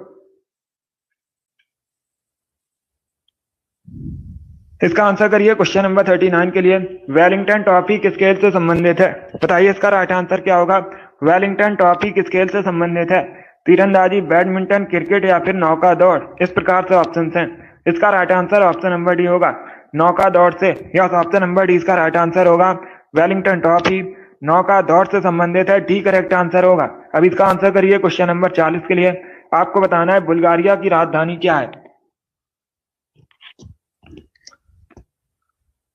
इसका आंसर करिए क्वेश्चन नंबर 39 के लिए। वेलिंगटन ट्रॉफी किस खेल से संबंधित है, बताइए इसका राइट आंसर क्या होगा। वेलिंगटन ट्रॉफी किस खेल से संबंधित है? तीरंदाजी, बैडमिंटन, क्रिकेट या फिर नौका दौड़? इस प्रकार से ऑप्शन हैं। इसका right answer option number D होगा, नौका दौड़ से। यस, ऑप्शन नंबर डी इसका राइट आंसर होगा। वेलिंगटन ट्रॉफी नौका दौड़ से संबंधित है, डी करेक्ट आंसर होगा। अब इसका आंसर करिए क्वेश्चन नंबर 40 के लिए। आपको बताना है बुल्गारिया की राजधानी क्या है।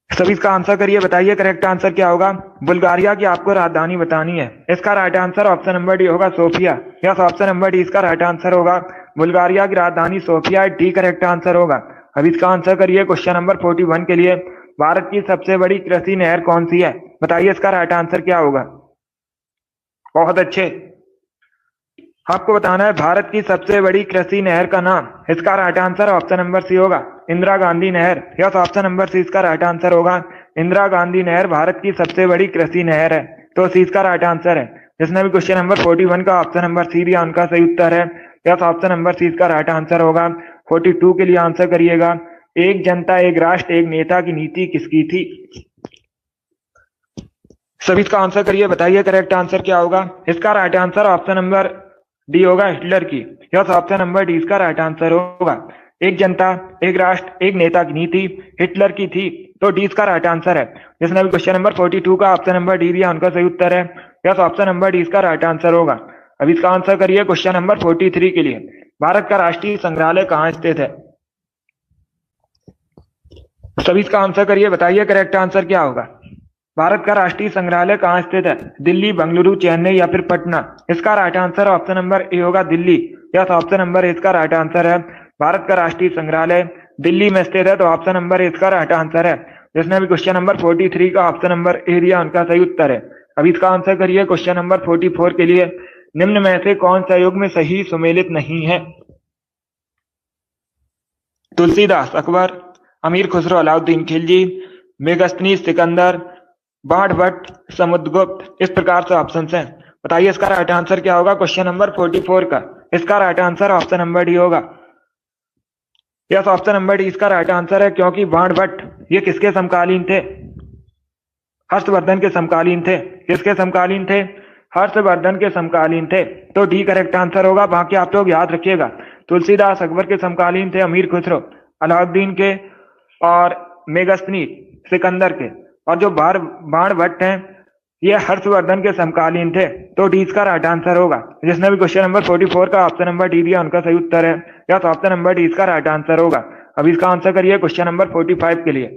सभी इसका आंसर करिए, बताइए करेक्ट आंसर क्या होगा। बुल्गारिया की आपको राजधानी बतानी है। इसका right answer option number D होगा, Sofia. Yes, option number D इसका राइट आंसर होगा। बुल्गारिया की राजधानी सोफिया, डी करेक्ट आंसर होगा। अब इसका आंसर करिए क्वेश्चन नंबर 41 के लिए। भारत की सबसे बड़ी कृषि नहर कौन सी है, बताइए इसका राइट आंसर क्या होगा। बहुत अच्छे। आपको बताना है भारत की सबसे बड़ी कृषि नहर का नाम। इसका right answer option number C होगा, इंदिरा गांधी नहर। यस, ऑप्शन नंबर सी इसका राइट आंसर होगा। इंदिरा गांधी नहर भारत की सबसे बड़ी कृषि नहर है, तो सी इसका राइट आंसर है। जिसने भी क्वेश्चन नंबर 41 का ऑप्शन नंबर सी दिया उनका सही उत्तर है। यस, ऑप्शन नंबर सी इसका राइट आंसर होगा। 42 के लिए आंसर करिएगा। एक जनता एक राष्ट्र एक नेता की नीति किसकी थी? सभी इसका आंसर करिए, बताइए करेक्ट आंसर क्या होगा। इसका right answer option number D होगा, हिटलर की। यस, ऑप्शन नंबर डी इसका राइट आंसर होगा। एक जनता एक राष्ट्र एक नेता की नीति हिटलर की थी, तो डी इसका राइट आंसर है। जिसने भी क्वेश्चन नंबर 42 का ऑप्शन नंबर डी दिया उनका सही उत्तर है। यस, ऑप्शन नंबर डी इसका राइट आंसर होगा। अब इसका आंसर करिए क्वेश्चन नंबर 43 के लिए। भारत का राष्ट्रीय संग्रहालय कहाँ स्थित है? सभी इसका आंसर करिए, बताइए करेक्ट आंसर क्या होगा। भारत का राष्ट्रीय संग्रहालय कहाँ स्थित है? दिल्ली, बेंगलुरु, चेन्नई या फिर पटना? इसका right answer option number A होगा, दिल्ली। यस, ऑप्शन नंबर इसका राइट आंसर है। भारत का राष्ट्रीय संग्रहालय दिल्ली में स्थित है, तो ऑप्शन नंबर इसका राइट आंसर है। जिसने भी क्वेश्चन नंबर 43 का ऑप्शन नंबर ए दिया उनका सही उत्तर है। अब इसका आंसर करिए क्वेश्चन नंबर 44 के लिए। निम्न में से कौन सा युग में सही सुमेलित नहीं है? तुलसीदास, अकबर, अमीर खुसरो, अलाउद्दीन खिलजी, मेगस्थनीज, सिकंदर, बाढ़ भट्ट, समुद्रगुप्त? इस प्रकार से ऑप्शन हैं। बताइए इसका राइट आंसर क्या होगा क्वेश्चन नंबर 44 का। इसका right answer option number D होगा। यस, ऑप्शन नंबर डी इसका राइट आंसर है, क्योंकि बाढ़ भट्ट ये किसके समकालीन थे? हर्षवर्धन के समकालीन थे। किसके समकालीन थे? हर्षवर्धन के समकालीन थे, तो डी करेक्ट आंसर होगा। बाकी आप लोग याद रखिएगा, तुलसीदास अकबर के समकालीन थे, अमीर खुसरो अलाउद्दीन के, और मेगस्थनी सिकंदर के, और जो बाण भट्ट हैं ये हर्षवर्धन के समकालीन थे, तो डी इसका राइट आंसर होगा। जिसने भी क्वेश्चन नंबर 44 का ऑप्शन नंबर डी दिया उनका सही उत्तर है। या तो ऑप्शन नंबर डी इसका राइट आंसर होगा। अब इसका आंसर करिए क्वेश्चन नंबर 45 के लिए।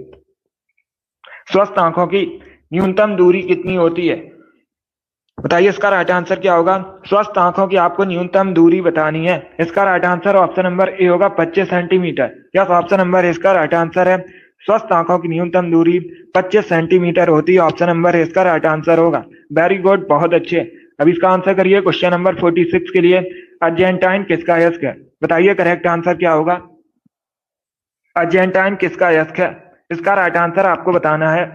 स्वस्थ आंखों की न्यूनतम दूरी कितनी होती है? बताइए इसका राइट आंसर क्या होगा। स्वस्थ आंखों की आपको न्यूनतम दूरी बतानी है। इसका right answer option number A होगा, 25 सेंटीमीटर। यस, ऑप्शन नंबर इसका राइट आंसर है। स्वस्थ आंखों की न्यूनतम दूरी 25 सेंटीमीटर होती है। ऑप्शन नंबर इसका राइट आंसर होगा। वेरी गुड, बहुत अच्छे। अब इसका आंसर करिए क्वेश्चन नंबर 46 के लिए। अर्जेंटाइन किसका यस्क है? बताइए करेक्ट आंसर क्या होगा। अर्जेंटाइन किसका यस्क है? इसका राइट आंसर आपको बताना है।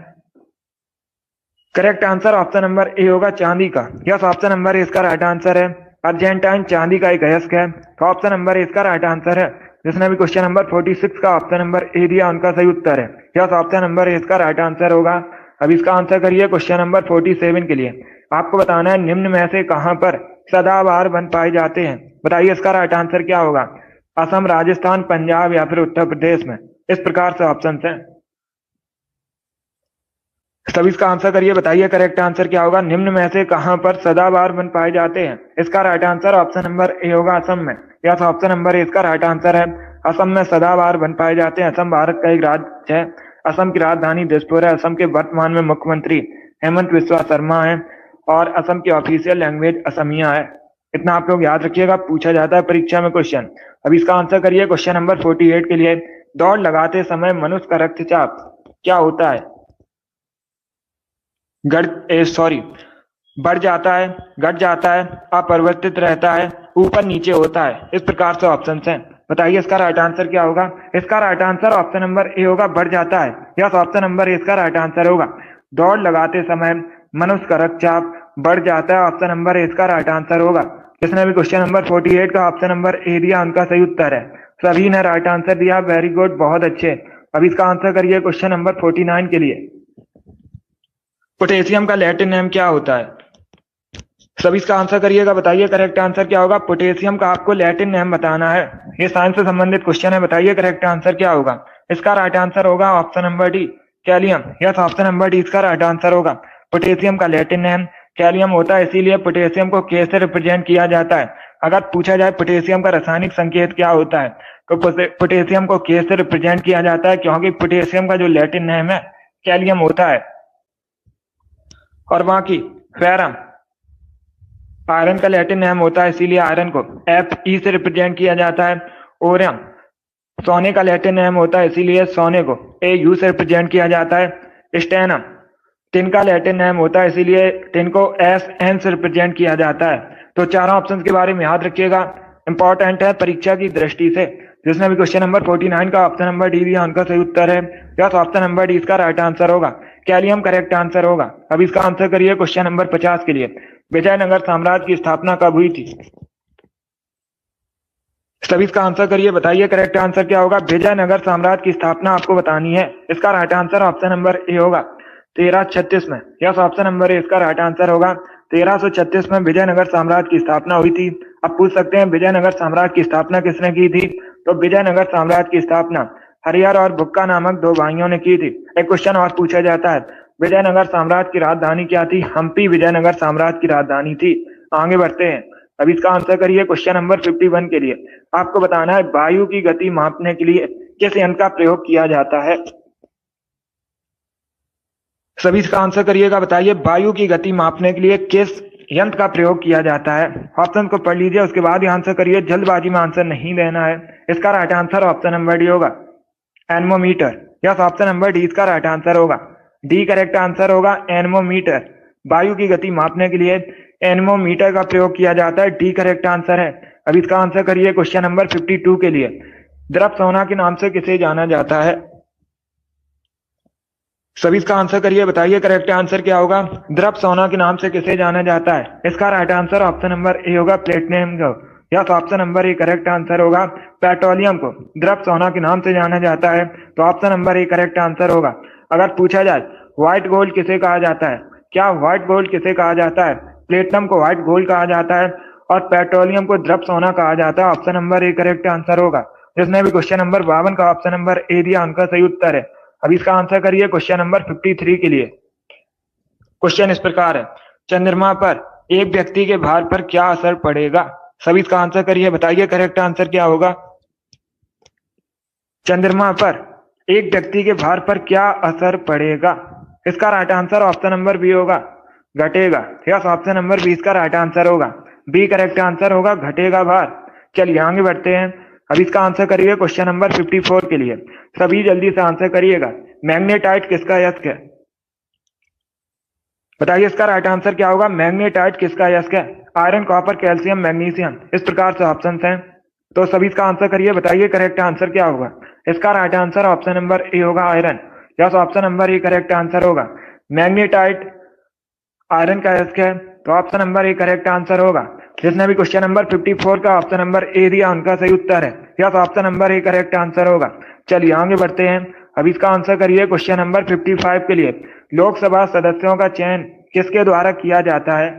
Correct answer option number A होगा, चांदी का। यस, ऑप्शन नंबर इसका राइट आंसर है। अर्जेंटाइन चांदी का एक अयस्क है, तो ऑप्शन नंबर इसका राइट आंसर है। जिसने भी क्वेश्चन नंबर 46 का ऑप्शन नंबर ए दिया उनका सही उत्तर है। यस, ऑप्शन नंबर इसका राइट आंसर होगा। अब इसका आंसर करिए क्वेश्चन नंबर 47 के लिए। आपको बताना है निम्न में से कहां पर सदाबहार वन पाए जाते हैं? बताइए इसका राइट आंसर क्या होगा। असम, राजस्थान, पंजाब या फिर उत्तर प्रदेश में? इस प्रकार से ऑप्शन है। तब इसका आंसर करिए, बताइए करेक्ट आंसर क्या होगा। निम्न में से कहां पर सदाबहार वन पाए जाते हैं? इसका right answer option number A होगा, असम में। या ऑप्शन नंबर इसका राइट आंसर है। असम में सदाबहार वन पाए जाते हैं। असम भारत का एक राज्य है। असम की राजधानी दिसपुर है। असम के वर्तमान में मुख्यमंत्री हेमंत बिस्वा शर्मा है और असम की ऑफिशियल लैंग्वेज असमिया है। इतना आप लोग याद रखिएगा, पूछा जाता है परीक्षा में क्वेश्चन। अब इसका आंसर करिए क्वेश्चन नंबर 48 के लिए। दौड़ लगाते समय मनुष्य का रक्तचाप क्या होता है? बढ़ जाता है, घट जाता है, अपरिवर्तित रहता है, ऊपर नीचे होता है। इस प्रकार से ऑप्शन हैं। बताइए इसका राइट आंसर क्या होगा? इसका right answer option number A होगा, बढ़ जाता है। यस, ऑप्शन नंबर ए इसका राइट आंसर होगा। दौड़ लगाते समय मनुष्य का रक्तचाप बढ़ जाता है, ऑप्शन नंबर ए इसका राइट आंसर होगा। जिसने भी क्वेश्चन नंबर 48 का ऑप्शन नंबर ए दिया उनका सही उत्तर है। सभी ने राइट आंसर दिया, वेरी गुड, बहुत अच्छे। अब इसका आंसर करिए क्वेश्चन नंबर 49 के लिए। पोटेशियम का लैटिन नेम क्या होता है? सभी इसका आंसर करिएगा, बताइए करेक्ट आंसर क्या होगा। पोटेशियम का आपको लैटिन नेम बताना है। ये साइंस से संबंधित क्वेश्चन है, बताइए करेक्ट आंसर क्या होगा। इसका राइट आंसर होगा option number D, कैलियम। Yes, option number D इसका राइट आंसर होगा। पोटेशियम का लैटिन नेम कैलियम होता है, इसीलिए पोटेशियम को के से रिप्रेजेंट किया जाता है। अगर पूछा जाए पोटेशियम का रासायनिक संकेत क्या होता है, तो पोटेशियम को के से रिप्रेजेंट किया जाता है, क्योंकि पोटेशियम का जो लैटिन नेम है कैलियम होता है। और बाकी फेरम आयरन का लैटिन नेम होता है, इसीलिए आयरन को Fe से रिप्रेजेंट किया जाता है। ओरियम सोने का लैटिन नेम होता है, इसीलिए सोने को Au से रिप्रेजेंट किया जाता है। स्टेनम टिन का लैटिन नेम होता है, इसीलिए टिन को Sn से रिप्रेजेंट किया जाता है। तो चारों ऑप्शन के बारे में याद रखिएगा, इंपॉर्टेंट है परीक्षा की दृष्टि से। जिसने भी क्वेश्चन नंबर 49 का ऑप्शन नंबर डी दिया उनका सही उत्तर है। यस, ऑप्शन नंबर डी इसका राइट आंसर होगा, कैलियम करेक्ट आंसर होगा। अब इसका आंसर करिए क्वेश्चन नंबर 50 के लिए। विजयनगर साम्राज्य की स्थापना कब हुई थी? सभी इसका आंसर करिए, बताइए करेक्ट आंसर क्या होगा। विजयनगर साम्राज्य की स्थापना आपको बतानी है। इसका right answer option number A होगा, 1336 में। यस, ऑप्शन नंबर ए इसका राइट आंसर होगा। 1336 में विजयनगर साम्राज्य की स्थापना हुई थी। अब पूछ सकते हैं विजयनगर साम्राज्य की स्थापना किसने की थी? तो विजयनगर साम्राज्य की स्थापना हरिहर और बुक्का नामक दो भाइयों ने की थी। एक क्वेश्चन और पूछा जाता है, विजयनगर साम्राज्य की राजधानी क्या थी? हम्पी विजयनगर साम्राज्य की राजधानी थी। आगे बढ़ते हैं, अब इसका आंसर करिए क्वेश्चन नंबर 51 के लिए। आपको बताना है वायु की गति मापने के लिए किस यंत्र का प्रयोग किया जाता है? सभी इसका आंसर करिएगा, बताइए वायु की गति मापने के लिए किस यंत्र का प्रयोग किया जाता है। ऑप्शन को पढ़ लीजिए, उसके बाद ही आंसर करिए, जल्दबाजी में आंसर नहीं देना है। इसका right answer option number D होगा, एनमोमीटर। यस, ऑप्शन नंबर डी इसका राइट आंसर होगा। डी करेक्ट आंसर होगा, एनमोमीटर। वायु की गति मापने के लिए एनमोमीटर का प्रयोग किया जाता है, डी करेक्ट आंसर है। अब इसका आंसर करिए क्वेश्चन नंबर 52 के लिए। द्रव सोना के नाम से किसे जाना जाता है? सभी इसका आंसर करिए, बताइए करेक्ट आंसर क्या होगा। द्रव सोना के नाम से किसे जाना जाता है? इसका right answer option number A होगा, प्लेटिनम को। Yes, option number A correct answer होगा। पेट्रोलियम को द्रव सोना के नाम से जाना जाता है, तो option number A correct answer होगा। अगर पूछा जाए व्हाइट गोल्ड किसे कहा जाता है, क्या व्हाइट गोल्ड किसे कहा जाता है? प्लेटिनम को व्हाइट गोल्ड कहा जाता है और पेट्रोलियम को द्रव सोना कहा जाता है। Option number A correct answer होगा। जिसने भी क्वेश्चन नंबर 52 का ऑप्शन नंबर ए दिया उनका सही उत्तर है। अब इसका आंसर करिए क्वेश्चन नंबर 53 के लिए। क्वेश्चन इस प्रकार है, चंद्रमा पर एक व्यक्ति के भार पर क्या असर पड़ेगा? सभी इसका आंसर करिए, बताइए करेक्ट आंसर क्या होगा। चंद्रमा पर एक व्यक्ति के भार पर क्या असर पड़ेगा? इसका right answer option number B होगा, घटेगा। यस, ऑप्शन नंबर बी इसका राइट आंसर होगा। बी करेक्ट आंसर होगा, घटेगा भार। चलिए आगे बढ़ते हैं। अब इसका आंसर करिए क्वेश्चन नंबर 54 के लिए। सभी जल्दी से आंसर करिएगा। मैग्नेटाइट किसका यस्क है? बताइए इसका राइट आंसर क्या होगा। मैग्नेटाइट किसका यस्क है? Iron, copper, calcium, magnesium. इस प्रकार से ऑप्शन हैं, तो सभी इसका आंसर करिए, बताइए करेक्ट आंसर क्या होगा। इसका right answer option number A होगा, iron. Yes, option number A correct answer होगा। मैग्नेटाइट आयरन का यस्क है, तो option number A correct answer होगा। जिसने भी क्वेश्चन नंबर 54 का ऑप्शन नंबर ए दिया उनका सही उत्तर है। Yes, option number A correct answer होगा। चलिए आगे बढ़ते हैं। अब इसका आंसर करिए क्वेश्चन नंबर 55 के लिए। लोकसभा सदस्यों का चयन किसके द्वारा किया जाता है?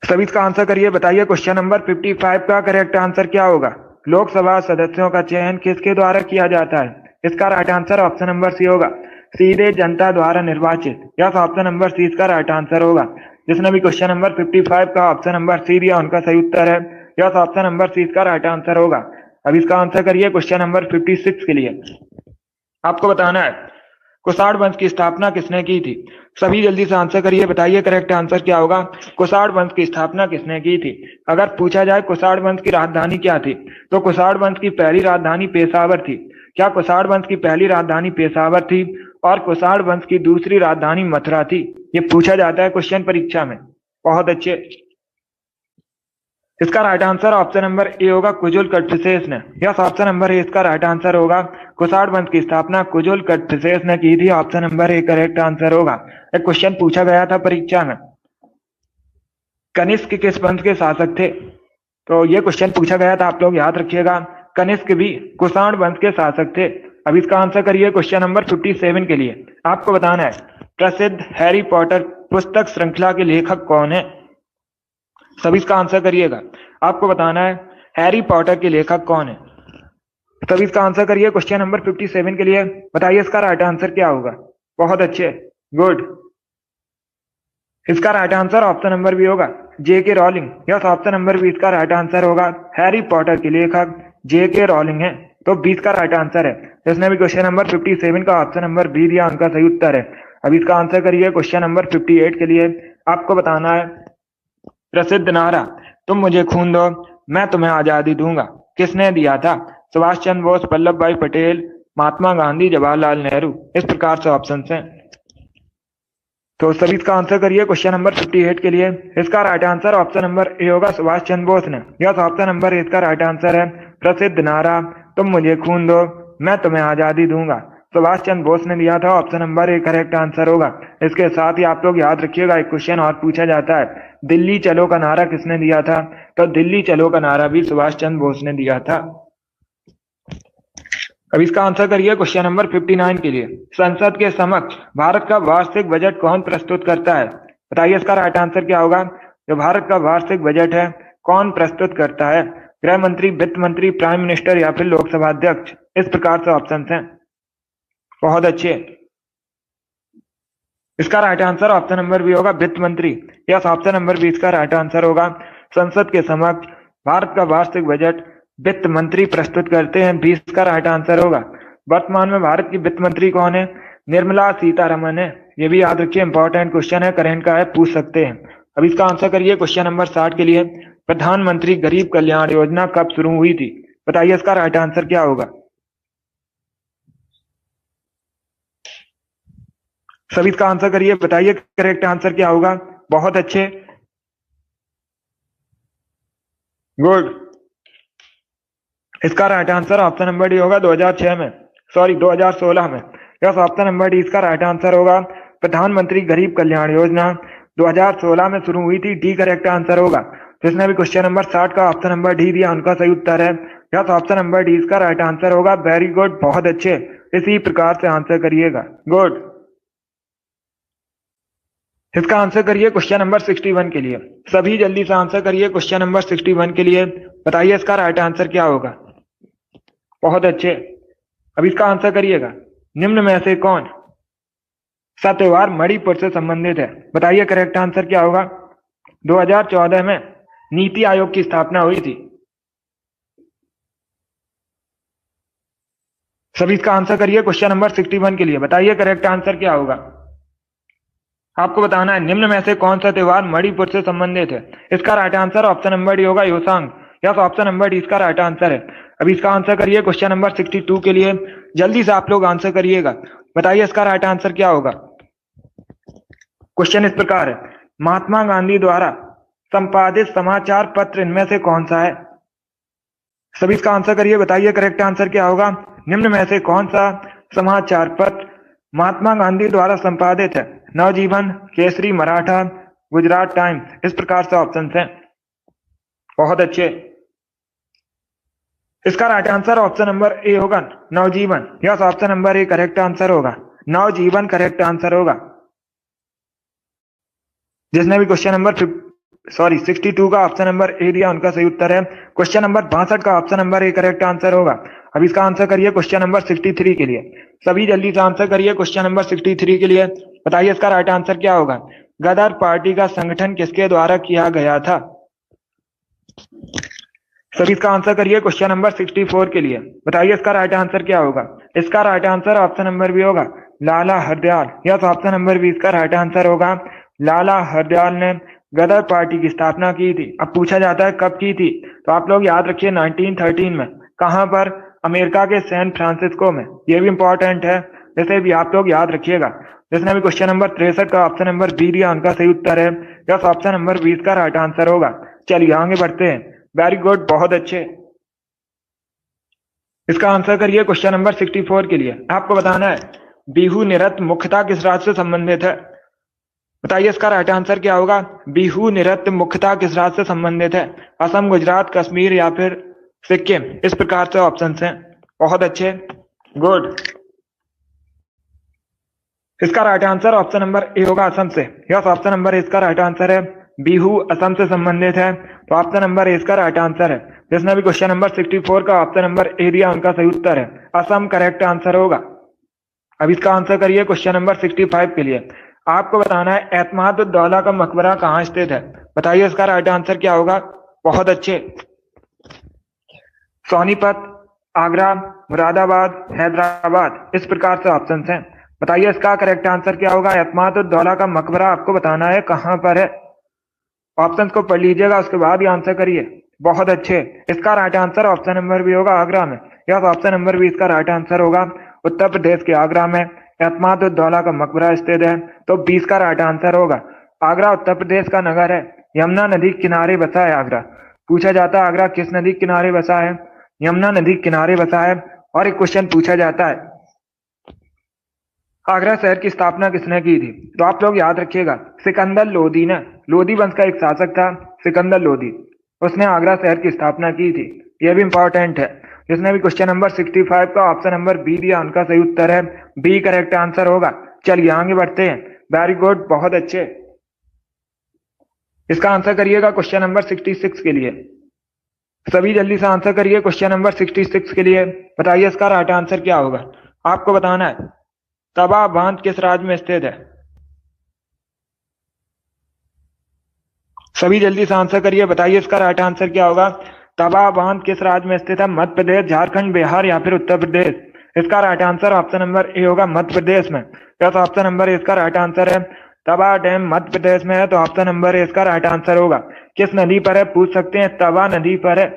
सभी इसका आंसर करिए, बताइए क्वेश्चन नंबर 55 का करेक्ट आंसर क्या होगा। लोकसभा सदस्यों का चयन किसके द्वारा किया जाता है? इसका right answer option number C होगा, सीधे जनता द्वारा निर्वाचित। यस, ऑप्शन नंबर सी इसका राइट आंसर होगा। जिसने भी क्वेश्चन नंबर 55 का ऑप्शन नंबर सी दिया उनका सही उत्तर है। यस, ऑप्शन नंबर सी इसका राइट आंसर होगा। अब इसका आंसर करिए क्वेश्चन नंबर 56 के लिए। आपको बताना है कुषाण वंश की स्थापना किसने की थी। सभी जल्दी से आंसर करिए, बताइए करेक्ट आंसर क्या होगा। कुषाण वंश की स्थापना किसने की थी। अगर पूछा जाए कुषाण वंश की राजधानी क्या थी, तो कुषाण वंश की पहली राजधानी पेशावर थी। क्या कुषाण वंश की पहली राजधानी पेशावर थी और कुषाण वंश की दूसरी राजधानी मथुरा थी। ये पूछा जाता है क्वेश्चन परीक्षा में। बहुत अच्छे। इसका right answer option number A होगा, कुजुल कटफिसेस ने। यस, ऑप्शन नंबर ए इसका राइट आंसर होगा। कुषाण वंश की स्थापना कुजुल कटफिसेस ने की थी। Option number A correct answer होगा। एक क्वेश्चन पूछा गया था परीक्षा में, कनिष्क किस वंश के शासक थे। तो ये क्वेश्चन पूछा गया था, आप लोग याद रखिएगा। कनिष्क भी कुषाण वंश के शासक थे। अब इसका आंसर करिए क्वेश्चन नंबर 57 के लिए। आपको बताना है प्रसिद्ध हैरी पॉटर पुस्तक श्रृंखला के लेखक कौन है। सभी इसका आंसर करिएगा। आपको बताना है हैरी पॉटर के लेखक कौन है। सभी इसका आंसर करिए क्वेश्चन नंबर 57 के लिए। बताइए इसका राइट आंसर क्या होगा। बहुत अच्छे, गुड। इसका right answer option number B होगा, J.K. Rowling. Yes, option number B इसका राइट आंसर होगा। हैरी पॉटर के लेखक J.K. रॉलिंग है, तो 20 का राइट आंसर है। जिसने भी क्वेश्चन नंबर 57 का ऑप्शन नंबर बी दिया, उनका सही उत्तर है। अब इसका आंसर करिए क्वेश्चन नंबर 58 के लिए। आपको बताना है प्रसिद्ध नारा तुम मुझे खून दो मैं तुम्हें आजादी दूंगा किसने दिया था। सुभाष चंद्र बोस, वल्लभ भाई पटेल, महात्मा गांधी, जवाहरलाल नेहरू। इस प्रकार से ऑप्शन हैं। तो सभी इसका आंसर करिए क्वेश्चन नंबर 58 के लिए। इसका right answer option number A होगा, सुभाष चंद्र बोस ने। यस, ऑप्शन नंबर ए इसका राइट आंसर है। प्रसिद्ध नारा तुम मुझे खून दो मैं तुम्हें आजादी दूंगा, सुभाष चंद्र बोस ने दिया था। Option number A correct answer होगा। इसके साथ ही आप लोग याद रखिएगा, एक क्वेश्चन और पूछा जाता है, दिल्ली चलो का नारा किसने दिया था। तो दिल्ली चलो का नारा भी सुभाष चंद्र बोस ने दिया था। अब इसका आंसर करिए क्वेश्चन नंबर 59 के लिए। संसद के समक्ष भारत का वार्षिक बजट कौन प्रस्तुत करता है। बताइए इसका राइट आंसर क्या होगा। जो भारत का वार्षिक बजट है कौन प्रस्तुत करता है। गृह मंत्री, वित्त मंत्री, प्राइम मिनिस्टर या फिर लोकसभा अध्यक्ष। इस प्रकार से ऑप्शन हैं। बहुत अच्छे। इसका right answer option number B होगा, वित्त मंत्री। यस, ऑप्शन नंबर बी इसका राइट आंसर होगा। संसद के समक्ष भारत का वार्षिक बजट वित्त मंत्री प्रस्तुत करते हैं। 20 का राइट आंसर होगा। वर्तमान में भारत की वित्त मंत्री कौन है। निर्मला सीतारमन है। ये भी याद रखिए, इंपॉर्टेंट क्वेश्चन है, करंट का है, पूछ सकते हैं। अब इसका आंसर करिए क्वेश्चन नंबर 60 के लिए। प्रधानमंत्री गरीब कल्याण योजना कब शुरू हुई थी। बताइए इसका राइट आंसर क्या होगा। सभी इसका आंसर करिए, बताइए करेक्ट आंसर क्या होगा। बहुत अच्छे, गुड। इसका right answer option number D होगा, 2006 में, सॉरी 2016 में। यस, ऑप्शन नंबर डी इसका राइट आंसर होगा। प्रधानमंत्री गरीब कल्याण योजना 2016 में शुरू हुई थी। डी करेक्ट आंसर होगा। जिसने भी क्वेश्चन नंबर 60 का ऑप्शन नंबर डी दिया, उनका सही उत्तर है। यस, ऑप्शन नंबर डी इसका राइट आंसर होगा। वेरी गुड, बहुत अच्छे। इसी प्रकार से आंसर करिएगा, गुड। इसका आंसर करिए क्वेश्चन नंबर 61 के लिए। सभी जल्दी से आंसर करिए क्वेश्चन नंबर 61 के लिए। बताइए इसका राइट आंसर क्या होगा। बहुत अच्छे। अब इसका आंसर करिएगा, निम्न में से कौन सा त्योहार मणिपुर से संबंधित है। बताइए करेक्ट आंसर क्या होगा। 2014 में नीति आयोग की स्थापना हुई थी। सभी इसका आंसर करिए क्वेश्चन नंबर 61 के लिए। बताइए करेक्ट आंसर क्या होगा। आपको बताना है निम्न में से कौन सा त्योहार मणिपुर से संबंधित है। इसका right answer option number D होगा, Yaoshang. Yes, option number D इसका राइट आंसर है। अब इसका आंसर करिए क्वेश्चन नंबर 62 के लिए। जल्दी से आप लोग आंसर करिएगा। बताइए इसका राइट आंसर क्या होगा। क्वेश्चन इस प्रकार है, महात्मा गांधी द्वारा संपादित समाचार पत्र इनमें से कौन सा है। सभी इसका आंसर करिए। बताइए करेक्ट आंसर क्या होगा। निम्न में से कौन सा समाचार पत्र महात्मा गांधी द्वारा संपादित है। नवजीवन, केसरी, मराठा, गुजरात टाइम्स। इस प्रकार से ऑप्शन हैं। बहुत अच्छे। इसका right answer option number A होगा, Navjivan. Yes, option number A correct answer होगा। नवजीवन करेक्ट आंसर होगा। जिसने भी क्वेश्चन नंबर 62 का ऑप्शन नंबर ए दिया, उनका सही उत्तर है। क्वेश्चन नंबर 62 का option number A correct answer होगा। अब इसका आंसर करिए क्वेश्चन नंबर 63 के लिए। सभी जल्दी से आंसर करिए क्वेश्चन नंबर 63 के लिए। बताइए इसका राइट आंसर क्या होगा। गदर पार्टी का संगठन किसके द्वारा किया गया था। सभी इसका आंसर करिए क्वेश्चन नंबर 64 के लिए। बताइए इसका राइट आंसर क्या होगा। इसका right answer option number B होगा Lala Hardayal. Yes, option number B इसका राइट आंसर होगा। लाला हरदयाल ने गदर पार्टी की स्थापना की थी। अब पूछा जाता है कब की थी, तो आप लोग याद रखिए 1913 में। कहां पर? अमेरिका के सैन फ्रांसिस्को में। ये भी इंपॉर्टेंट है, जैसे भी आप लोग याद रखिएगा। जिसने भी क्वेश्चन नंबर 63 का ऑप्शन नंबर बी दिया उनका सही उत्तर है। यस, ऑप्शन नंबर 20 का राइट आंसर होगा। चलिए आगे बढ़ते हैं। वेरी गुड, बहुत अच्छे। इसका आंसर करिए क्वेश्चन नंबर 64 के लिए। आपको बताना है बिहू नृत्य मुख्यतः किस राज्य से संबंधित है। बताइए इसका राइट आंसर क्या होगा। बिहू नृत्य मुख्यतः किस राज्य से संबंधित है। असम, गुजरात, कश्मीर या फिर सिक्किम। इस प्रकार से ऑप्शन हैं। बहुत अच्छे, गुड। इसका right answer option number A होगा, असम से। यस, ऑप्शन नंबर इसका राइट आंसर है। बिहू असम से संबंधित है, तो ऑप्शन नंबर ए इसका राइट आंसर है। जिसने भी क्वेश्चन नंबर 64 का ऑप्शन नंबर ए दिया उनका सही उत्तर है। असम करेक्ट आंसर होगा। अब इसका आंसर करिए क्वेश्चन नंबर 65 के लिए। आपको बताना है एतमादुद्दौला का मकबरा कहाँ स्थित है। बताइए इसका राइट आंसर क्या होगा। बहुत अच्छे। सोनीपत, आगरा, मुरादाबाद, हैदराबाद। इस प्रकार से ऑप्शन हैं। बताइए इसका करेक्ट आंसर क्या होगा। एतमादुद्दौला का मकबरा आपको बताना है कहां पर है। ऑप्शंस को पढ़ लीजिएगा, उसके बाद ही आंसर करिए। बहुत अच्छे। इसका right answer option number B होगा, आगरा में। यस, ऑप्शन नंबर बी इसका राइट आंसर होगा। उत्तर प्रदेश के आगरा में एतमादुद्दौला का मकबरा स्थित है, तो 20 का राइट आंसर होगा। आगरा उत्तर प्रदेश का नगर है। यमुना नदी किनारे बसा है आगरा। पूछा जाता है आगरा किस नदी किनारे बसा है। यमुना नदी किनारे बसा है। और एक क्वेश्चन पूछा जाता है आगरा शहर की स्थापना किसने की थी, तो आप लोग याद रखिएगा सिकंदर लोदी ने। लोदी वंश का एक शासक था सिकंदर लोदी, उसने आगरा शहर की स्थापना की थी। यह भी इंपॉर्टेंट है। जिसने भी क्वेश्चन नंबर 65 का ऑप्शन नंबर बी दिया उनका सही उत्तर है। बी करेक्ट आंसर होगा। चलिए आगे बढ़ते हैं। वेरी गुड, बहुत अच्छे। इसका आंसर करिएगा क्वेश्चन नंबर 66 के लिए। सभी जल्दी से आंसर करिए क्वेश्चन नंबर 66 के लिए। बताइए इसका राइट आंसर क्या होगा। आपको बताना है तवा बांध किस राज्य में स्थित है। सभी जल्दी से आंसर करिए। बताइए इसका राइट आंसर क्या होगा। तवा बांध किस राज्य में स्थित है। मध्य प्रदेश, झारखंड, बिहार या फिर उत्तर प्रदेश। इसका right answer option number A होगा, मध्य प्रदेश में। यस, ऑप्शन नंबर ए इसका राइट आंसर है। तवा डैम मध्य प्रदेश में है, तो ऑप्शन नंबर ए इसका राइट आंसर होगा। किस नदी पर है पूछ सकते हैं। तवा नदी पर है।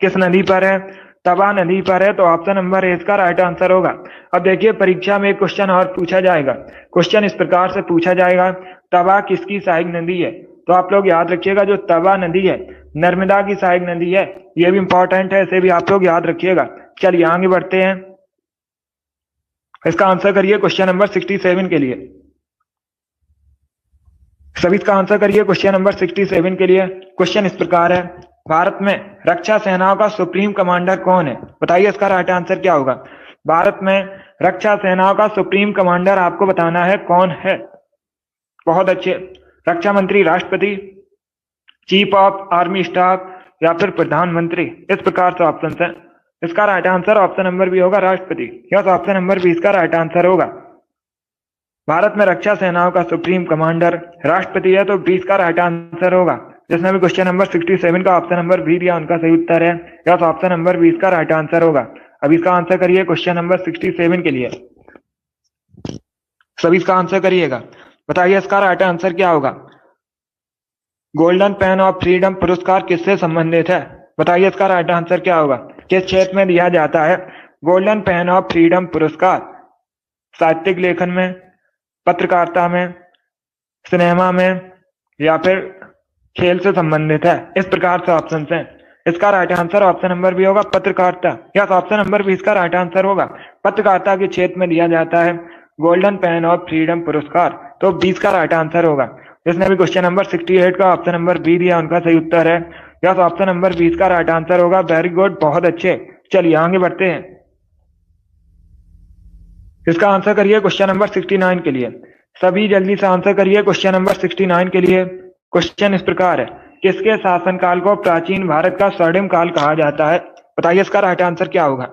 किस नदी पर है। तवा नदी पर है, तो ऑप्शन नंबर ए इसका राइट आंसर होगा। अब देखिए परीक्षा में एक क्वेश्चन और पूछा जाएगा। क्वेश्चन इस प्रकार से पूछा जाएगा तवा किसकी सहायक नदी है, तो आप लोग याद रखिएगा जो तवा नदी है नर्मदा की सहायक नदी है। यह भी इंपॉर्टेंट है, इसे भी आप लोग याद रखिएगा। चलिए आगे बढ़ते हैं। इसका आंसर करिए क्वेश्चन नंबर 67 के लिए। सभी इसका आंसर करिए क्वेश्चन नंबर 67 के लिए। क्वेश्चन इस प्रकार है भारत में रक्षा सेनाओं का सुप्रीम कमांडर कौन है। बताइए इसका राइट आंसर क्या होगा। भारत में रक्षा सेनाओं का सुप्रीम कमांडर आपको बताना है कौन है। बहुत अच्छे। रक्षा मंत्री, राष्ट्रपति, चीफ ऑफ आर्मी स्टाफ या फिर प्रधानमंत्री। इस प्रकार से ऑप्शन है। इसका right answer option number B होगा, राष्ट्रपति। यस, ऑप्शन नंबर बी इसका राइट आंसर होगा। भारत में रक्षा सेनाओं का सुप्रीम कमांडर राष्ट्रपति है, तो 20 का राइट आंसर होगा। जिसने भी क्वेश्चन नंबर 67 का ऑप्शन नंबर बी दिया उनका सही उत्तर है। यस, ऑप्शन नंबर 20 का राइट आंसर होगा। अब इसका आंसर करिए क्वेश्चन नंबर 67 के लिए। सभी इसका आंसर करिएगा। बताइए इसका राइट आंसर क्या होगा। गोल्डन पेन ऑफ फ्रीडम पुरस्कार किससे संबंधित है। बताइए इसका राइट आंसर क्या होगा। किस क्षेत्र में दिया जाता है गोल्डन पेन ऑफ फ्रीडम पुरस्कार। साहित्यिक लेखन में, पत्रकारिता में, सिनेमा में या फिर खेल से संबंधित है। इस प्रकार से ऑप्शन हैं। इसका right answer option number B होगा, पत्रकारिता। यस, ऑप्शन नंबर बी इसका राइट आंसर होगा। पत्रकारिता के क्षेत्र में दिया जाता है गोल्डन पेन ऑफ फ्रीडम पुरस्कार, तो 20 का राइट आंसर होगा। जिसने भी क्वेश्चन नंबर 68 का ऑप्शन नंबर बी दिया उनका सही उत्तर है। यस, ऑप्शन नंबर 20 का राइट आंसर होगा। वेरी गुड, बहुत अच्छे। चलिए आगे बढ़ते हैं। इसका आंसर करिए क्वेश्चन नंबर 69 के लिए। सभी जल्दी से आंसर करिए क्वेश्चन नंबर 69 के लिए। क्वेश्चन इस प्रकार है किसके शासनकाल को प्राचीन भारत का स्वर्णिम काल कहा जाता है। बताइए इसका राइट आंसर क्या होगा।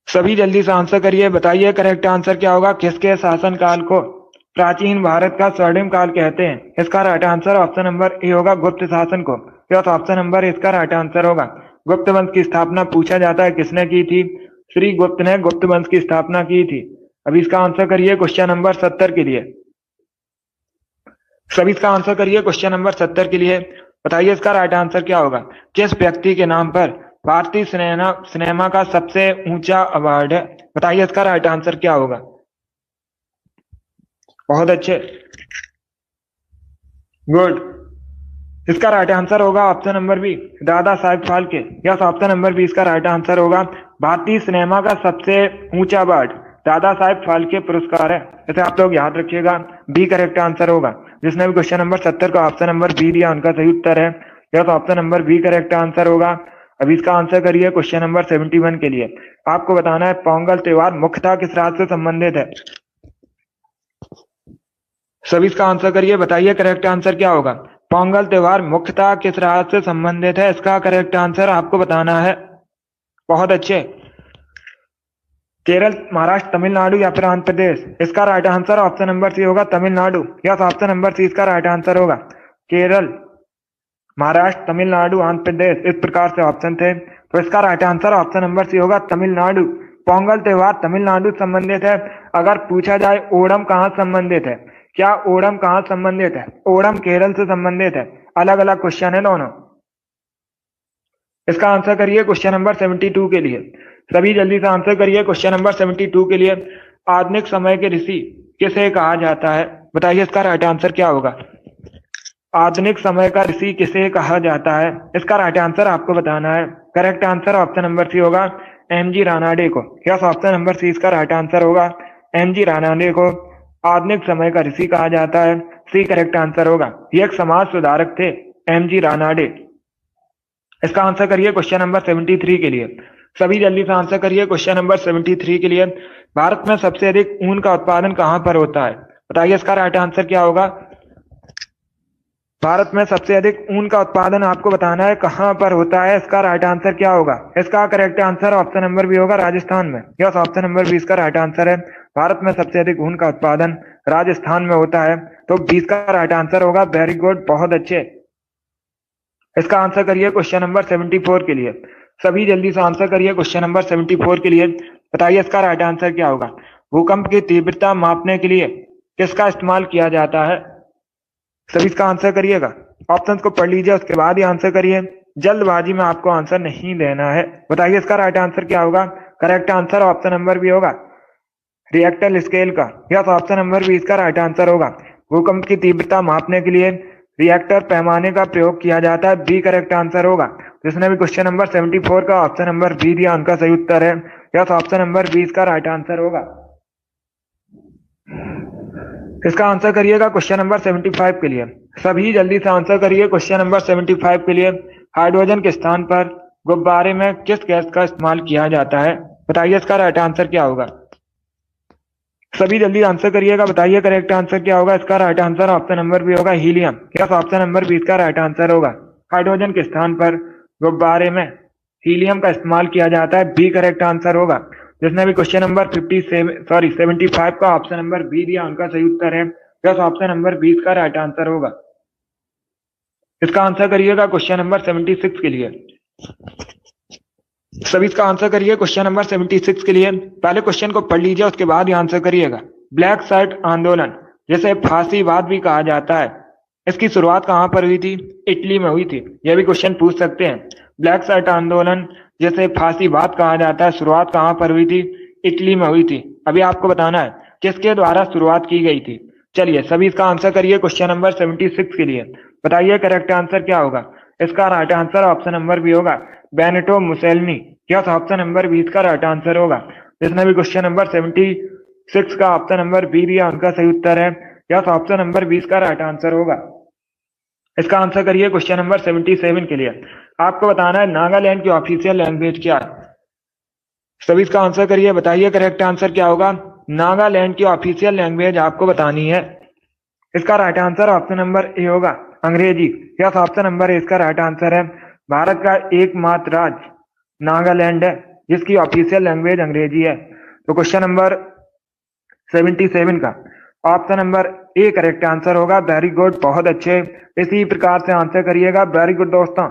सभी जल्दी से आंसर करिए। बताइए करेक्ट आंसर क्या होगा। किसके शासनकाल को प्राचीन भारत का स्वर्णिम काल कहते हैं? इसका right answer option number A होगा गुप्त शासन को। यस, ऑप्शन नंबर इसका राइट आंसर होगा। गुप्त वंश की स्थापना पूछा जाता है किसने की थी? श्री गुप्त ने गुप्त वंश की स्थापना की थी। अभी इसका आंसर करिए क्वेश्चन नंबर 70 के लिए। सभी इसका आंसर करिए क्वेश्चन नंबर 70 के लिए। बताइए इसका राइट आंसर क्या होगा? किस व्यक्ति के नाम पर भारतीय सिनेमा का सबसे ऊंचा अवार्ड है? बताइए इसका राइट आंसर क्या होगा? बहुत अच्छे, गुड। इसका राइट आंसर होगा option number B, Dadasaheb Phalke. Yes, option number B इसका राइट आंसर होगा। भारतीय सिनेमा का सबसे ऊंचा अवार्ड दादा साहेब फाल्के पुरस्कार है। इसे आप लोग याद रखिएगा, बी करेक्ट आंसर होगा। जिसने भी क्वेश्चन नंबर 70 का ऑप्शन नंबर बी दिया उनका सही उत्तर है। Yes, option number B correct answer होगा। अभी इसका आंसर करिए क्वेश्चन नंबर 71 के लिए। आपको बताना है पोंगल त्योहार मुख्यतः किस राज्य से संबंधित है? सभी इसका आंसर करिए, बताइए करेक्ट आंसर क्या होगा? पोंगल त्योहार मुख्यतः किस राज्य से संबंधित है? इसका करेक्ट आंसर आपको बताना है। बहुत अच्छे। केरल, महाराष्ट्र, तमिलनाडु या फिर आंध्र प्रदेश? इसका right answer option number C होगा Tamil Nadu. Yes, option number C इसका राइट आंसर होगा। केरल, महाराष्ट्र, तमिलनाडु, आंध्र प्रदेश, इस प्रकार से ऑप्शन थे, तो इसका right answer option number C होगा तमिलनाडु। पोंगल त्योहार तमिलनाडु से संबंधित है। अगर पूछा जाए ओणम कहाँ संबंधित है, क्या ओणम कहाँ संबंधित है? ओणम केरल से संबंधित है। अलग अलग क्वेश्चन है दोनों। इसका आंसर करिए क्वेश्चन नंबर 72 के लिए। सभी जल्दी से आंसर करिए क्वेश्चन नंबर 72 के लिए। आधुनिक समय के ऋषि किसे कहा जाता है? बताइए इसका राइट आंसर क्या होगा? आधुनिक समय का ऋषि किसे कहा जाता है? इसका राइट आंसर आपको बताना है। Correct answer option number C होगा एमजी रानाडे को। यस, ऑप्शन नंबर सी इसका राइट आंसर होगा। एमजी रानाडे को आधुनिक समय का ऋषि कहा जाता है। सी करेक्ट आंसर होगा। ये एक समाज सुधारक थे, एमजी रानाडे। इसका आंसर करिए क्वेश्चन नंबर 73 के लिए। सभी जल्दी से आंसर करिए क्वेश्चन नंबर 73 के लिए। भारत में सबसे अधिक ऊन का उत्पादन कहां पर होता है? बताइए इसका राइट आंसर क्या होगा? भारत में सबसे अधिक ऊन का उत्पादन आपको बताना है कहां पर होता है। इसका राइट आंसर क्या होगा? इसका correct answer option number B होगा राजस्थान में। यस, ऑप्शन नंबर बी इसका राइट आंसर है। भारत में सबसे अधिक ऊन का उत्पादन राजस्थान में होता है, तो 20 का राइट आंसर होगा। वेरी गुड, बहुत अच्छे। इसका आंसर करिए क्वेश्चन नंबर 74 के लिए। सभी जल्दी से आंसर करिए क्वेश्चन नंबर 74 के लिए। बताइए इसका राइट आंसर क्या होगा? भूकंप की तीव्रता मापने के लिए किसका इस्तेमाल किया जाता है? सभी इसका आंसर करिएगा। ऑप्शंस को पढ़ लीजिए, उसके बाद ही आंसर करिए। जल्दबाजी में आपको आंसर नहीं देना है। बताइए इसका राइट आंसर क्या होगा? Correct answer option number B होगा रिएक्टर स्केल का। यस, ऑप्शन नंबर बी इसका राइट आंसर होगा। भूकंप की तीव्रता मापने के लिए रिएक्टर पैमाने का प्रयोग किया जाता है। बी करेक्ट आंसर होगा। जिसने भी क्वेश्चन नंबर 74 का ऑप्शन नंबर बी दिया उनका सही उत्तर है। यस, ऑप्शन नंबर बी इसका राइट आंसर होगा। इसका आंसर करिएगा क्वेश्चन नंबर 75 के लिए। सभी जल्दी से आंसर करिए क्वेश्चन नंबर 75 के लिए। हाइड्रोजन के स्थान पर गुब्बारे में किस गैस का इस्तेमाल किया जाता है? बताइए इसका राइट आंसर क्या होगा? सभी जल्दी आंसर करिएगा, बताइए करेक्ट आंसर क्या होगा? इसका right answer option number B होगा helium. Yes, option number B इसका राइट आंसर होगा। हाइड्रोजन के स्थान पर गुब्बारे में हीलियम का इस्तेमाल किया जाता है। बी करेक्ट आंसर होगा। जिसने भी क्वेश्चन नंबर 75 का ऑप्शन नंबर बी दिया उनका सही उत्तर है। यस, ऑप्शन नंबर बी इसका राइट आंसर होगा। इसका आंसर करिएगा क्वेश्चन नंबर 76 के लिए। सभी इसका आंसर करिए क्वेश्चन नंबर 76 के लिए। पहले क्वेश्चन को पढ़ लीजिए, उसके बाद ही आंसर करिएगा। ब्लैक शर्ट आंदोलन, जिसे फांसीवाद भी कहा जाता है, इसकी शुरुआत कहां पर हुई थी? इटली में हुई थी। यह भी क्वेश्चन पूछ सकते हैं। ब्लैक शर्ट आंदोलन जिसे फांसीवाद कहा जाता है, शुरुआत कहां पर हुई थी? इटली में हुई थी। अभी आपको बताना है किसके द्वारा शुरुआत की गई थी। चलिए सभी इसका आंसर करिए क्वेश्चन नंबर 76 के लिए। बताइए करेक्ट आंसर क्या होगा? इसका right answer option number B होगा Benito Mussolini. Yes, option number B इसका राइट आंसर होगा। जिसने भी क्वेश्चन नंबर 76 का ऑप्शन नंबर बी दिया उनका सही उत्तर है। यस, ऑप्शन नंबर 20 का राइट आंसर होगा। इसका आंसर करिए क्वेश्चन नंबर 77 के लिए। आपको बताना है नागालैंड की ऑफिशियल लैंग्वेज क्या है। सभी इसका आंसर करिए, बताइए करेक्ट आंसर क्या होगा? नागालैंड की ऑफिशियल लैंग्वेज आपको बतानी है। इसका right answer option number A होगा अंग्रेजी। यस, ऑप्शन नंबर ए इसका राइट आंसर है। भारत का एकमात्र राज्य नागालैंड है जिसकी ऑफिशियल लैंग्वेज अंग्रेजी है। तो क्वेश्चन नंबर 77 का option number A correct answer होगा। वेरी गुड, बहुत अच्छे। इसी प्रकार से आंसर करिएगा। वेरी गुड दोस्तों।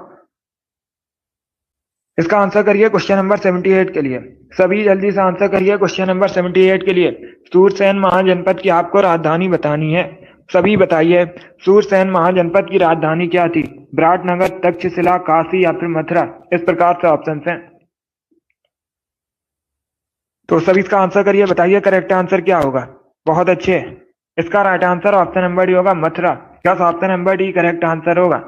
इसका आंसर करिए क्वेश्चन नंबर 78 के लिए। सभी जल्दी से आंसर करिए क्वेश्चन नंबर 78 के लिए। सूरसेन महाजनपद की आपको राजधानी बतानी है। सभी बताइए, सूरसेन महाजनपद की राजधानी क्या थी? विराटनगर, तक्षशिला, काशी या फिर मथुरा? इस प्रकार से ऑप्शन हैं। तो सभी इसका आंसर करिए, बताइए करेक्ट आंसर क्या होगा। बहुत अच्छे। इसका right answer option number D होगा, Mathura. Yes, option number D correct answer होगा।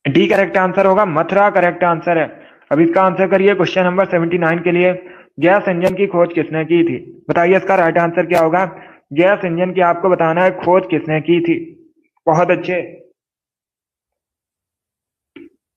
डी करेक्ट आंसर होगा, मथुरा करेक्ट आंसर है। अब इसका आंसर करिए क्वेश्चन नंबर 79 के लिए। गैस इंजन की खोज किसने की थी? बताइए इसका राइट आंसर क्या होगा। गैस इंजन की आपको बताना है खोज किसने की थी। बहुत अच्छे।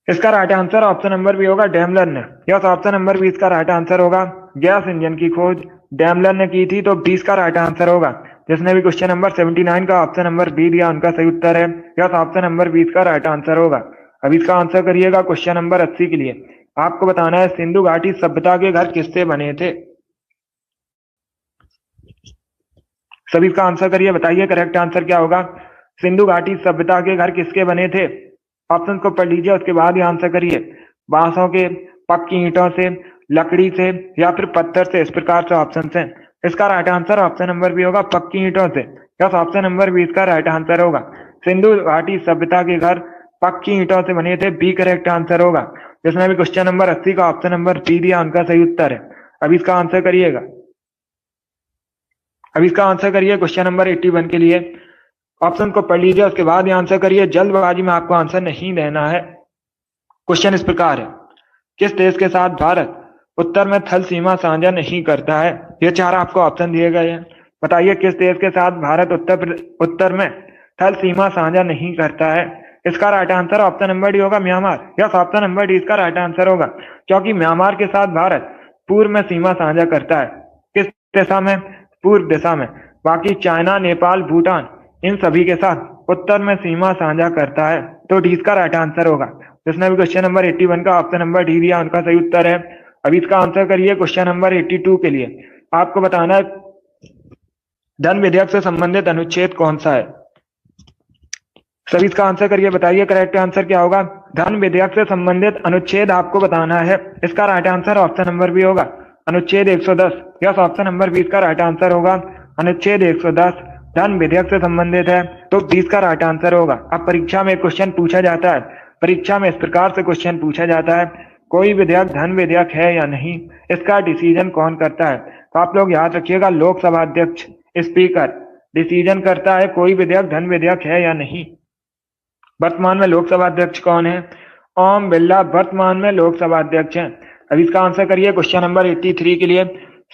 इसका right answer option number B होगा, डेमलर ने। यस, ऑप्शन नंबर बी इसका राइट आंसर होगा। गैस इंजन की खोज डेमलर ने की थी, तो 20 का राइट आंसर होगा। जिसने भी क्वेश्चन नंबर 79 का ऑप्शन नंबर बी दिया उनका सही उत्तर है। यस, ऑप्शन नंबर 20 का राइट आंसर होगा। अब इसका आंसर करिएगा क्वेश्चन नंबर 80 के लिए। आपको बताना है सिंधु घाटी सभ्यता के घर किससे बने थे? सभी इसका आंसर करिए, बताइए करेक्ट आंसर क्या होगा। सिंधु घाटी सभ्यता के घर किसके बने थे? ऑप्शन को पढ़ लीजिए, उसके बाद ही आंसर करिए। बांसों के, पक्की ईंटों से, लकड़ी से या फिर पत्थर से? इस प्रकार से ऑप्शन है। इसका right answer option number B होगा, पक्की ईंटों से। यस, ऑप्शन नंबर बी इसका राइट आंसर होगा। सिंधु घाटी सभ्यता के घर पक्की ईंटों से बने थे, बी करेक्ट आंसर होगा। जिसने भी क्वेश्चन नंबर 80 का ऑप्शन नंबर बी दिया उनका सही उत्तर है। अब इसका आंसर करिएगा। अब इसका आंसर करिए क्वेश्चन नंबर 81 के लिए। ऑप्शन को पढ़ लीजिए, उसके बाद ही आंसर करिए। जल्दबाजी में आपको आंसर नहीं देना है। क्वेश्चन इस प्रकार है, किस देश के साथ भारत उत्तर में थल सीमा साझा नहीं करता है? ये चार आपको ऑप्शन दिए गए हैं। बताइए किस देश के साथ भारत उत्तर में थल सीमा साझा नहीं करता है? इसका right answer option number D होगा, Myanmar. Yes, option number D इसका राइट आंसर होगा, क्योंकि म्यांमार के साथ भारत पूर्व में सीमा साझा करता है। किस दिशा में? पूर्व दिशा में। बाकी चाइना, नेपाल, भूटान, इन सभी के साथ उत्तर में सीमा साझा करता है, तो डी इसका राइट आंसर होगा। जिसने भी क्वेश्चन नंबर 81 का ऑप्शन नंबर डी दिया उनका सही उत्तर है। अभी इसका आंसर करिए क्वेश्चन नंबर 82 के लिए। आपको बताना है धन विधेयक से संबंधित अनुच्छेद कौन सा है? सभी इसका आंसर करिए, बताइए करेक्ट आंसर क्या होगा। धन विधेयक से संबंधित अनुच्छेद आपको बताना है। इसका right answer option number B होगा, अनुच्छेद 110। यस, ऑप्शन नंबर 20 का राइट आंसर होगा, अनुच्छेद 110 धन विधेयक से संबंधित है, तो 20 का राइट आंसर होगा। अब परीक्षा में क्वेश्चन पूछा जाता है, परीक्षा में इस प्रकार से क्वेश्चन पूछा जाता है, कोई विधेयक धन विधेयक है या नहीं, इसका डिसीजन कौन करता है? तो आप लोग याद रखिएगा, लोकसभा अध्यक्ष, स्पीकर डिसीजन करता है कोई विधेयक धन विधेयक है या नहीं। वर्तमान में लोकसभा अध्यक्ष कौन है? ओम बिरला वर्तमान में लोकसभा अध्यक्ष हैं। अब इसका आंसर करिए क्वेश्चन नंबर 83 के लिए।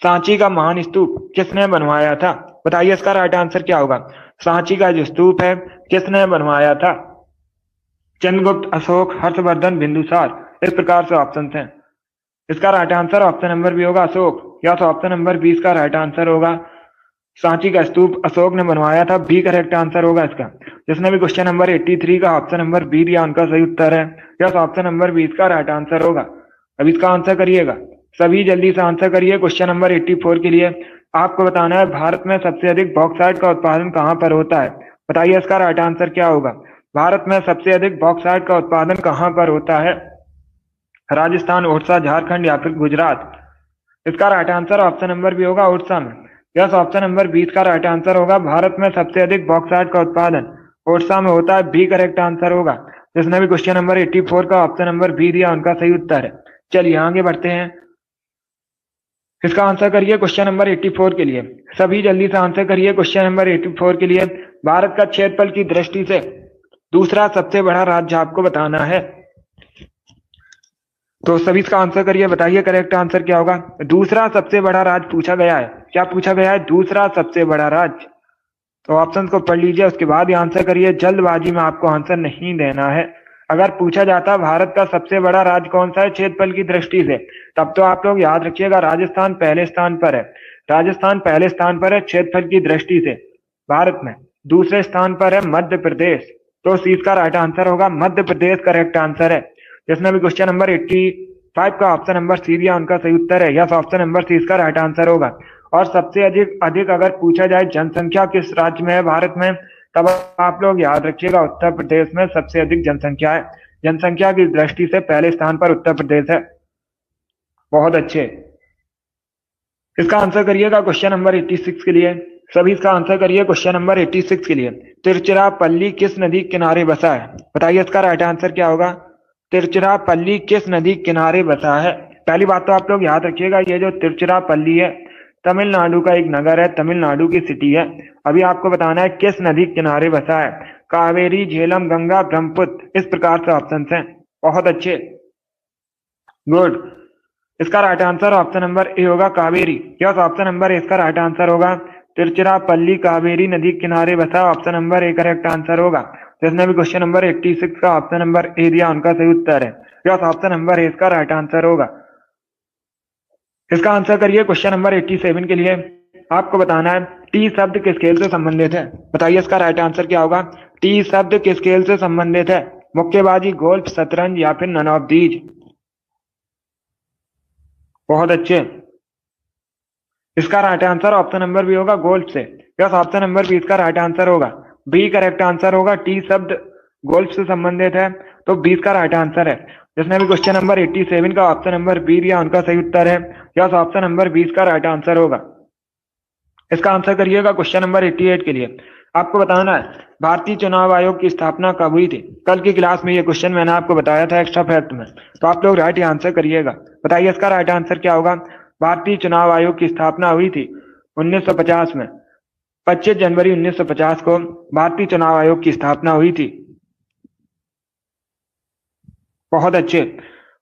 सांची का महान स्तूप किसने बनवाया था? बताइए इसका राइट आंसर क्या होगा। सांची का जो स्तूप है किसने बनवाया था? चंद्रगुप्त, अशोक, हर्षवर्धन, बिंदुसार? इस प्रकार से ऑप्शन हैं। इसका right answer option number B होगा, अशोक। या तो ऑप्शन नंबर 20 का राइट आंसर होगा, सांची का स्तूप अशोक ने बनवाया था, बी करेक्ट आंसर होगा इसका। जिसने भी क्वेश्चन नंबर 83 का ऑप्शन नंबर बी दिया उनका सही उत्तर है। यस, ऑप्शन नंबर 20 का राइट आंसर होगा। अब इसका आंसर करिएगा, सभी जल्दी से आंसर करिए क्वेश्चन नंबर 84 के लिए। आपको बताना है भारत में सबसे अधिक बॉक्साइट का उत्पादन कहां पर होता है? बताइए इसका राइट आंसर क्या होगा। भारत में सबसे अधिक बॉक्साइट का उत्पादन कहां पर होता है? राजस्थान, उड़ीसा, झारखंड या फिर गुजरात? इसका right answer option number B होगा, उड़ीसा में। यस, ऑप्शन नंबर 20 का राइट आंसर होगा, भारत में सबसे अधिक बॉक्साइट का उत्पादन उड़ीसा में होता है, बी करेक्ट आंसर होगा। जिसने भी क्वेश्चन नंबर 84 का ऑप्शन नंबर बी दिया उनका सही उत्तर है। चलिए आगे बढ़ते हैं। इसका आंसर करिए क्वेश्चन नंबर 84 के लिए। सभी जल्दी से आंसर करिए क्वेश्चन नंबर 84 के लिए। भारत का क्षेत्रफल की दृष्टि से दूसरा सबसे बड़ा राज्य आपको बताना है, तो सभी इसका आंसर करिए, बताइए करेक्ट आंसर क्या होगा। दूसरा सबसे बड़ा राज्य पूछा गया है। क्या पूछा गया है? दूसरा सबसे बड़ा राज्य। तो ऑप्शन को पढ़ लीजिए, उसके बाद ही आंसर करिए। जल्दबाजी में आपको आंसर नहीं देना है। अगर पूछा जाता भारत का सबसे बड़ा राज्य कौन सा है क्षेत्रफल की दृष्टि से, तब तो आप लोग याद रखिएगा राजस्थान पहले स्थान पर है। राजस्थान पहले स्थान पर है क्षेत्रफल की दृष्टि से भारत में। दूसरे स्थान पर है मध्य प्रदेश, तो सी का राइट आंसर होगा, मध्य प्रदेश करेक्ट आंसर है। जिसने भी क्वेश्चन नंबर 85 का ऑप्शन नंबर सी दिया उनका सही उत्तर है। यस, ऑप्शन नंबर सी इसका राइट आंसर होगा। और सबसे अधिक अधिक अगर पूछा जाए जनसंख्या किस राज्य में है भारत में, तब आप लोग याद रखिएगा उत्तर प्रदेश में सबसे अधिक जनसंख्या है। जनसंख्या की दृष्टि से पहले स्थान पर उत्तर प्रदेश है। बहुत अच्छे। इसका आंसर करिएगा क्वेश्चन नंबर 86 के लिए। सभी इसका आंसर करिए क्वेश्चन नंबर 86 के लिए। तिरुचिरापल्ली किस नदी के किनारे बसा है? बताइए इसका राइट आंसर क्या होगा। तिरुचिरापल्ली किस नदी के किनारे बसा है? पहली बात तो आप लोग याद रखिएगा, ये जो तिरुचिरापल्ली है तमिलनाडु का एक नगर है, तमिलनाडु की सिटी है। अभी आपको बताना है किस नदी के किनारे बसा है। कावेरी, झेलम, गंगा, ब्रह्मपुत्र, इस प्रकार से ऑप्शन हैं। बहुत अच्छे, गुड। इसका right answer option number A होगा, Kaveri. Yes, option number A इसका राइट आंसर होगा। तिरुचिरापल्ली कावेरी नदी के किनारे बसा, option number A correct answer होगा। जिसने भी क्वेश्चन नंबर 86 का ऑप्शन नंबर ए दिया उनका सही उत्तर है। यस, ऑप्शन नंबर ए इसका राइट आंसर होगा। इसका आंसर करिए क्वेश्चन नंबर 87 के लिए। आपको बताना है टी शब्द किस खेल से संबंधित है? बताइए इसका राइट आंसर क्या होगा। टी शब्द किस खेल से संबंधित है? मुक्केबाजी, गोल्फ, शतरंज या फिर नन ऑफ दीज? बहुत अच्छे। इसका right answer option number B होगा, गोल्फ से। यस, ऑप्शन नंबर बी इसका राइट आंसर होगा। बी करेक्ट आंसर होगा। टी शब्द गोल्फ से संबंधित है तो बी इसका राइट आंसर है। जिसने भी क्वेश्चन नंबर 87 का ऑप्शन नंबर बी दिया उनका सही उत्तर है। यस, ऑप्शन नंबर बी इसका राइट आंसर होगा। इसका आंसर करिएगा क्वेश्चन नंबर 88 के लिए। आपको बताना है भारतीय चुनाव आयोग की स्थापना कब हुई थी? कल की क्लास में ये क्वेश्चन मैंने आपको बताया था एक्स्ट्रा फैक्ट में, तो आप लोग राइट आंसर करिएगा। बताइए इसका राइट आंसर क्या होगा। भारतीय चुनाव आयोग की स्थापना हुई थी 1950 में। 25 जनवरी 1950 को भारतीय चुनाव आयोग की स्थापना हुई थी। बहुत अच्छे।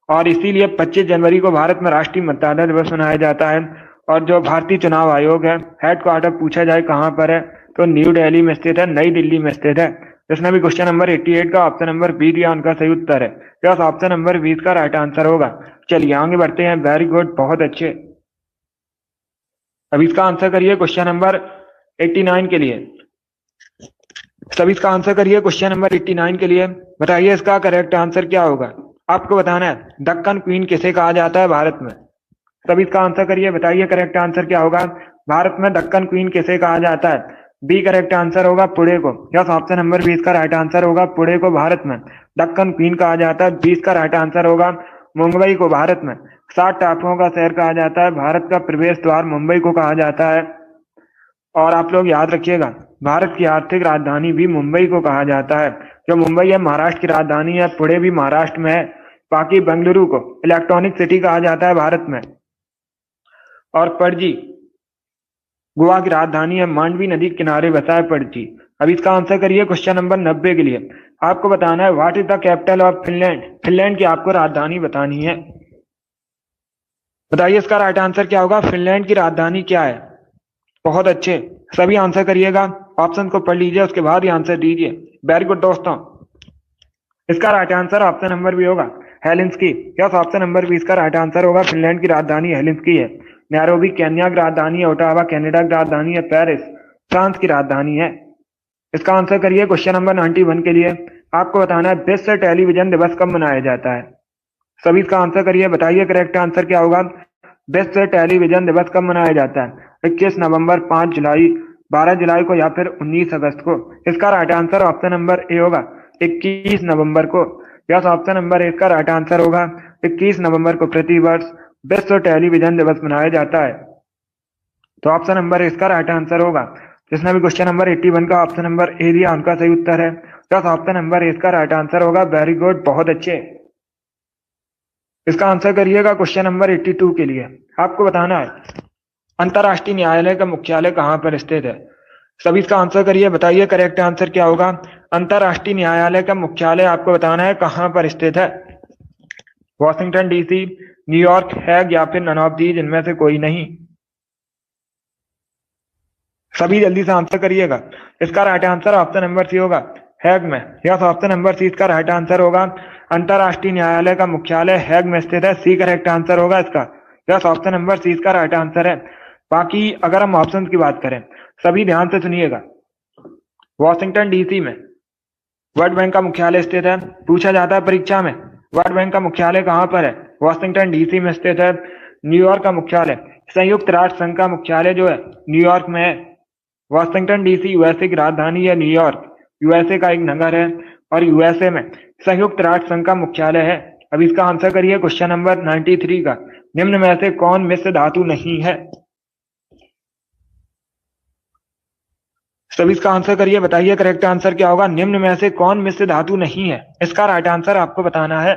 और इसीलिए 25 जनवरी को भारत में राष्ट्रीय मतदाता दिवस मनाया जाता है। और जो भारतीय चुनाव आयोग है हेडक्वार्टर पूछा जाए कहाँ पर है, तो न्यू दिल्ली में स्थित है, नई दिल्ली में स्थित है। जिसने भी क्वेश्चन नंबर 88 का ऑप्शन नंबर बी दिया उनका सही उत्तर है। यस, ऑप्शन नंबर 20 का राइट आंसर होगा। चलिए आगे बढ़ते हैं। वेरी गुड, बहुत अच्छे। अब इसका आंसर करिए क्वेश्चन नंबर 89 के लिए। सभी इसका आंसर करिए क्वेश्चन नंबर 89 के लिए। बताइए इसका करेक्ट आंसर क्या होगा। आपको बताना है दक्कन क्वीन किसे कहा जाता है भारत में। सभी इसका आंसर करिए। बताइए करेक्ट आंसर क्या होगा। भारत में दक्कन क्वीन किसे कहा जाता है? बी करेक्ट आंसर होगा, पुणे को। यस, ऑप्शन नंबर 20 का राइट आंसर होगा। पुणे को भारत में दक्कन क्वीन कहा जाता है। 20 का राइट आंसर होगा। मुंबई को भारत में 7 टापुओं का शहर कहा जाता है। भारत का प्रवेश द्वार मुंबई को कहा जाता है। और आप लोग याद रखिएगा भारत की आर्थिक राजधानी भी मुंबई को कहा जाता है। जो मुंबई है महाराष्ट्र की राजधानी है, पुणे भी महाराष्ट्र में है। बाकी बेंगलुरु को इलेक्ट्रॉनिक सिटी कहा जाता है भारत में। और पणजी गोवा की राजधानी है। मांडवी नदी के किनारे बसा है पणजी। अब इसका आंसर करिए क्वेश्चन नंबर 90 के लिए। आपको बताना है what is the capital of Finland. Finland की आपको राजधानी बतानी है। बताइए इसका राइट आंसर क्या होगा। फिनलैंड की राजधानी क्या है? बहुत अच्छे, सभी आंसर करिएगा। ऑप्शन को पढ़ लीजिए, उसके बाद ही आंसर दीजिए। वेरी गुड दोस्तों। इसका right answer option number B होगा, Helsinki. Yes, option number B इसका राइट आंसर होगा। फिनलैंड की राजधानी हेलिंस्की है। नैरोबी केन्या की राजधानी है। ओटावा कनाडा की राजधानी है। पेरिस फ्रांस की राजधानी है। इसका आंसर करिए क्वेश्चन नंबर 91 के लिए। आपको बताना है विश्व टेलीविजन दिवस कब मनाया जाता है। सभी इसका आंसर करिए। बताइए करेक्ट आंसर क्या होगा। विश्व टेलीविजन दिवस कब मनाया जाता है? 21 नवंबर, 5 जुलाई, 12 जुलाई को या फिर 19 अगस्त को। इसका right answer option number A होगा, 21 नवंबर को। यस, ऑप्शन नंबर ए इसका राइट आंसर होगा। 21 नवंबर को प्रतिवर्ष विश्व टेलीविजन दिवस मनाया जाता है। तो ऑप्शन नंबर ए इसका राइट आंसर होगा। जिसने भी क्वेश्चन नंबर 81 का ऑप्शन नंबर ए दिया उनका सही उत्तर है। यस, ऑप्शन नंबर ए इसका राइट आंसर होगा। वेरी गुड, बहुत अच्छे। इसका आंसर करिएगा क्वेश्चन नंबर 82 के लिए। आपको बताना है अंतर्राष्ट्रीय न्यायालय का मुख्यालय कहां पर स्थित है। सभी इसका आंसर करिए। बताइए करेक्ट आंसर क्या होगा। अंतर्राष्ट्रीय न्यायालय का मुख्यालय आपको बताना है कहां पर स्थित है। वॉशिंगटन डीसी, न्यूयॉर्क, हैग या फिर नन ऑफ दीज, इनमें से कोई नहीं। सभी जल्दी से आंसर करिएगा। इसका right answer option number C होगा, हैग में। यस, ऑप्शन नंबर सी इसका राइट आंसर होगा। अंतर्राष्ट्रीय न्यायालय का मुख्यालय हैग में स्थित है। सी करेक्ट आंसर होगा इसका। यस, ऑप्शन नंबर सी इसका राइट आंसर है। बाकी अगर हम ऑप्शन की बात करें, सभी ध्यान से सुनिएगा। वॉशिंगटन डीसी में वर्ल्ड बैंक का मुख्यालय स्थित है। पूछा जाता है परीक्षा में वर्ल्ड बैंक का मुख्यालय कहां पर है। वॉशिंगटन डीसी में स्थित है। न्यूयॉर्क का मुख्यालय संयुक्त राष्ट्र संघ का मुख्यालय जो है न्यूयॉर्क में है। वॉशिंगटन डीसी यूएसए की राजधानी है। न्यूयॉर्क यूएसए का एक नगर है और यूएसए में संयुक्त राष्ट्र संघ का मुख्यालय है। अब इसका आंसर करिए क्वेश्चन नंबर 93 का। निम्न में से कौन मिश्र धातु नहीं है? सभी इसका आंसर करिए, बताइए करेक्ट आंसर क्या होगा। निम्न में से कौन मिश्र धातु नहीं है? इसका राइट आंसर आपको बताना है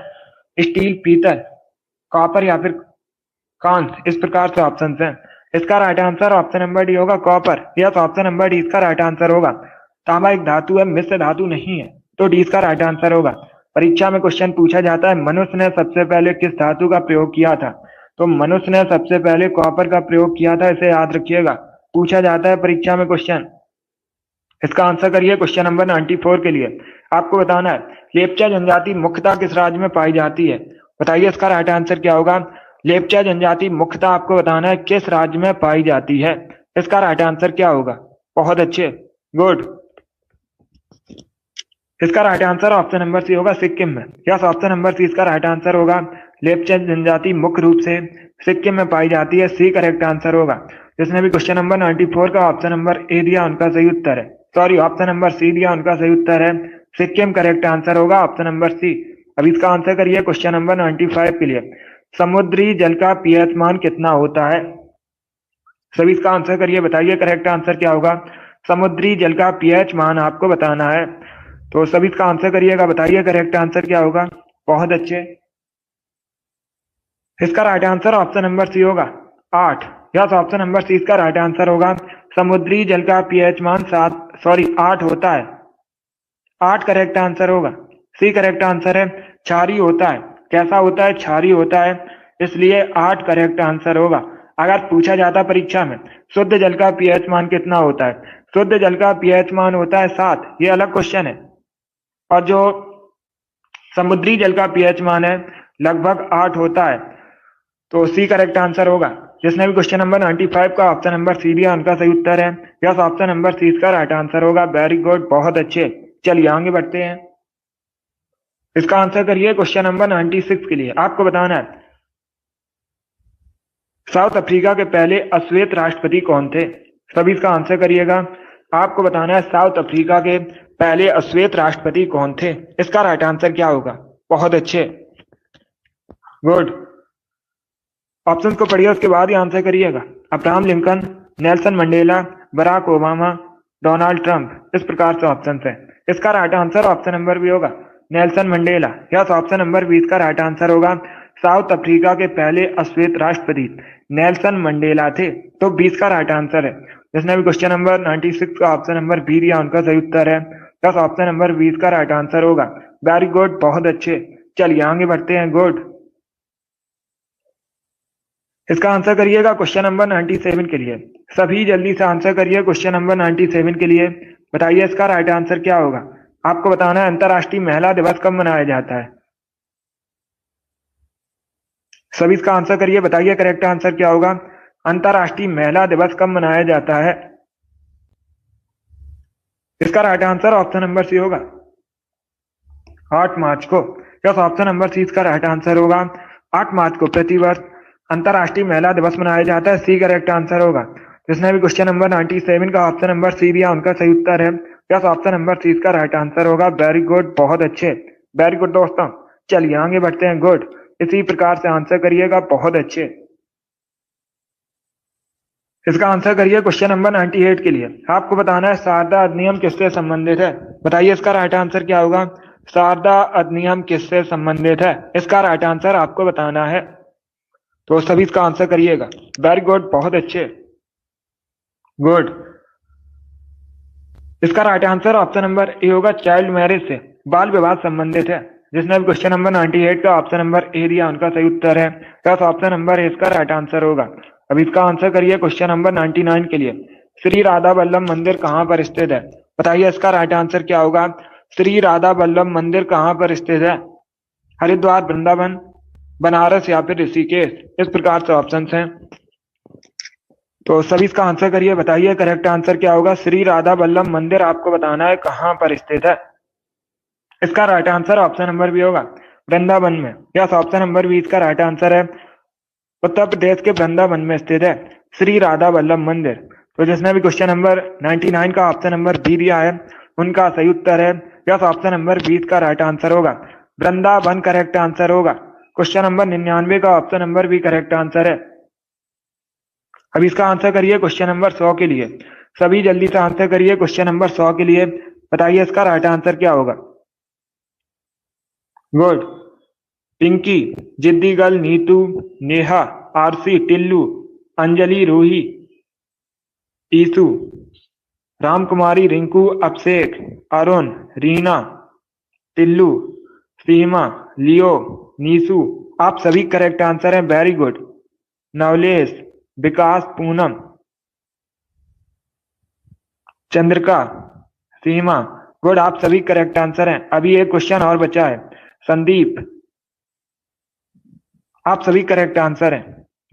स्टील, पीतल, कॉपर या फिर कांस। इस प्रकार से ऑप्शन है। इसका right answer option number D होगा, copper. Yes, option number D इसका राइट आंसर होगा। तांबा एक धातु है, मिश्र धातु नहीं है, तो डी इसका राइट आंसर होगा। परीक्षा में क्वेश्चन पूछा जाता है मनुष्य ने सबसे पहले किस धातु का प्रयोग किया था? तो मनुष्य ने सबसे पहले कॉपर का प्रयोग किया था, इसे याद रखिएगा, पूछा जाता है परीक्षा में क्वेश्चन। इसका आंसर करिए क्वेश्चन नंबर 94 के लिए। आपको बताना है लेप्चा जनजाति मुख्यतः किस राज्य में पाई जाती है? बताइए इसका राइट आंसर क्या होगा। लेप्चा जनजाति मुख्यतः आपको बताना है किस राज्य में पाई जाती है। इसका राइट आंसर क्या होगा? बहुत अच्छे, गुड। इसका right answer option number C होगा, सिक्किम में। यस, ऑप्शन नंबर सी इसका राइट आंसर होगा। लेप्चा जनजाति मुख्य रूप से सिक्किम में पाई जाती है, सी करेक्ट आंसर होगा। जिसने भी क्वेश्चन नंबर 94 का ऑप्शन नंबर ए दिया उनका सही उत्तर है, सॉरी ऑप्शन नंबर सी दिया उनका सही उत्तर है सिक्किम। करेक्ट आंसर होगा ऑप्शन नंबर सी। अब इसका आंसर करिए क्वेश्चन नंबर 95 के लिए। समुद्री जल का पीएच मान कितना होता है? सभी इसका आंसर करिए, बताइए करेक्ट आंसर क्या होगा। समुद्री जल का पीएच मान आपको बताना है, तो सभी इसका आंसर करिएगा, बताइए करेक्ट आंसर क्या होगा। बहुत अच्छे। इसका right answer option number C होगा, 8। यस, ऑप्शन नंबर सी इसका राइट आंसर होगा। समुद्री जल का पीएच मान 8 होता है। 8 करेक्ट आंसर होगा, सी करेक्ट आंसर है। क्षारीय होता है, कैसा होता है? क्षारीय होता है, इसलिए 8 करेक्ट आंसर होगा। अगर पूछा जाता परीक्षा में शुद्ध जल का पीएच मान कितना होता है? शुद्ध जल का पीएच मान होता है 7, ये अलग क्वेश्चन है। और जो समुद्री जल का पीएच मान है लगभग 8 होता है, तो सी करेक्ट आंसर होगा। जिसने भी क्वेश्चन नंबर 95 का ऑप्शन नंबर सी दिया उनका सही उत्तर है। यस, ऑप्शन नंबर सी इसका राइट आंसर होगा। वेरी गुड, बहुत अच्छे। चलिए आगे बढ़ते हैं। इसका आंसर करिए क्वेश्चन नंबर 96 के लिए। आपको बताना है साउथ अफ्रीका के पहले अश्वेत राष्ट्रपति कौन थे? सभी इसका आंसर करिएगा। आपको बताना है साउथ अफ्रीका के पहले अश्वेत राष्ट्रपति कौन थे? इसका राइट आंसर क्या होगा? बहुत अच्छे, गुड। ऑप्शन को पढ़िए, उसके बाद ही आंसर करिएगा। Abraham Lincoln, Nelson Mandela, Barack Obama, Donald Trump. इस प्रकार से ऑप्शन है। इसका right answer option number B होगा, Nelson Mandela. Yes, option number 20 का राइट आंसर होगा। साउथ अफ्रीका के पहले अश्वेत राष्ट्रपति नेल्सन मंडेला थे, तो 20 का राइट आंसर है। जिसने भी क्वेश्चन नंबर 96 का ऑप्शन नंबर बी दिया उनका सही उत्तर है। यस, ऑप्शन नंबर 20 का राइट आंसर होगा। वेरी गुड, बहुत अच्छे। चलिए आगे बढ़ते हैं, गुड। इसका आंसर करिएगा क्वेश्चन नंबर 97 के लिए। सभी जल्दी से आंसर करिए क्वेश्चन नंबर 97 के लिए। बताइए इसका राइट आंसर क्या होगा। आपको बताना है अंतर्राष्ट्रीय महिला दिवस कब मनाया जाता है? सभी इसका आंसर करिए, बताइए करेक्ट आंसर क्या होगा। अंतर्राष्ट्रीय महिला दिवस कब मनाया जाता है? इसका right answer option number C होगा, 8 मार्च को। यस, ऑप्शन नंबर सी इसका राइट आंसर होगा। 8 मार्च को प्रतिवर्ष अंतर्राष्ट्रीय महिला दिवस मनाया जाता है, सी करेक्ट आंसर होगा। जिसने भी क्वेश्चन नंबर 97 का ऑप्शन नंबर सी दिया उनका सही उत्तर है। यस, ऑप्शन नंबर सी इसका राइट आंसर होगा। वेरी गुड, बहुत अच्छे। वेरी गुड दोस्तों, चलिए आगे बढ़ते हैं, गुड। इसी प्रकार से आंसर करिएगा, बहुत अच्छे। इसका आंसर करिए क्वेश्चन नंबर 98 के लिए। आपको बताना है शारदा अधिनियम किससे संबंधित है? बताइए इसका राइट आंसर क्या होगा। शारदा अधिनियम किससे संबंधित है? इसका राइट आंसर आपको बताना है, तो सभी इसका आंसर करिएगा। वेरी गुड, बहुत अच्छे, गुड। इसका right answer option number A होगा, चाइल्ड मैरिज से, बाल विवाह संबंधित है। जिसने भी क्वेश्चन नंबर 98 का ऑप्शन नंबर ए दिया उनका सही उत्तर है। प्लस ऑप्शन नंबर ए इसका राइट आंसर होगा। अब इसका आंसर करिए क्वेश्चन नंबर 99 के लिए। श्री राधा वल्लभ मंदिर कहाँ पर स्थित है? बताइए इसका राइट आंसर क्या होगा। श्री राधा वल्लभ मंदिर कहाँ पर स्थित है? हरिद्वार, वृंदावन, बनारस या फिर ऋषिकेश। इस प्रकार से ऑप्शन हैं, तो सभी इसका आंसर करिए, बताइए करेक्ट आंसर क्या होगा। श्री राधा वल्लभ मंदिर आपको बताना है कहाँ पर स्थित है। इसका right answer option number B होगा, वृंदावन में। यस, ऑप्शन नंबर बी इसका राइट आंसर है। उत्तर प्रदेश के वृंदावन में स्थित है श्री राधा वल्लभ मंदिर। तो जिसने भी क्वेश्चन नंबर 99 का ऑप्शन नंबर बी दिया है उनका सही उत्तर है यस, ऑप्शन नंबर 20 का राइट आंसर होगा। वृंदावन करेक्ट आंसर होगा। क्वेश्चन नंबर 99 का option number B correct answer है। अब इसका आंसर करिए क्वेश्चन नंबर 100 के लिए। सभी जल्दी से आंसर करिए क्वेश्चन नंबर 100 के लिए। बताइए इसका राइट आंसर क्या होगा। गुड। पिंकी, जिद्दी गर्ल, नीतू, नेहा, आरसी, टिल्लू, अंजलि, रूही, ईसु, रामकुमारी, रिंकू, अभिषेक, अरुण, रीना, टिल्लू, सीमा, लियो, नीसू, आप सभी करेक्ट आंसर हैं। Very good. Navlesh, Vikas, Poonam, Chandrika, Seema, good, आप सभी करेक्ट आंसर हैं। अभी एक क्वेश्चन और बचा है। संदीप, आप सभी करेक्ट आंसर हैं।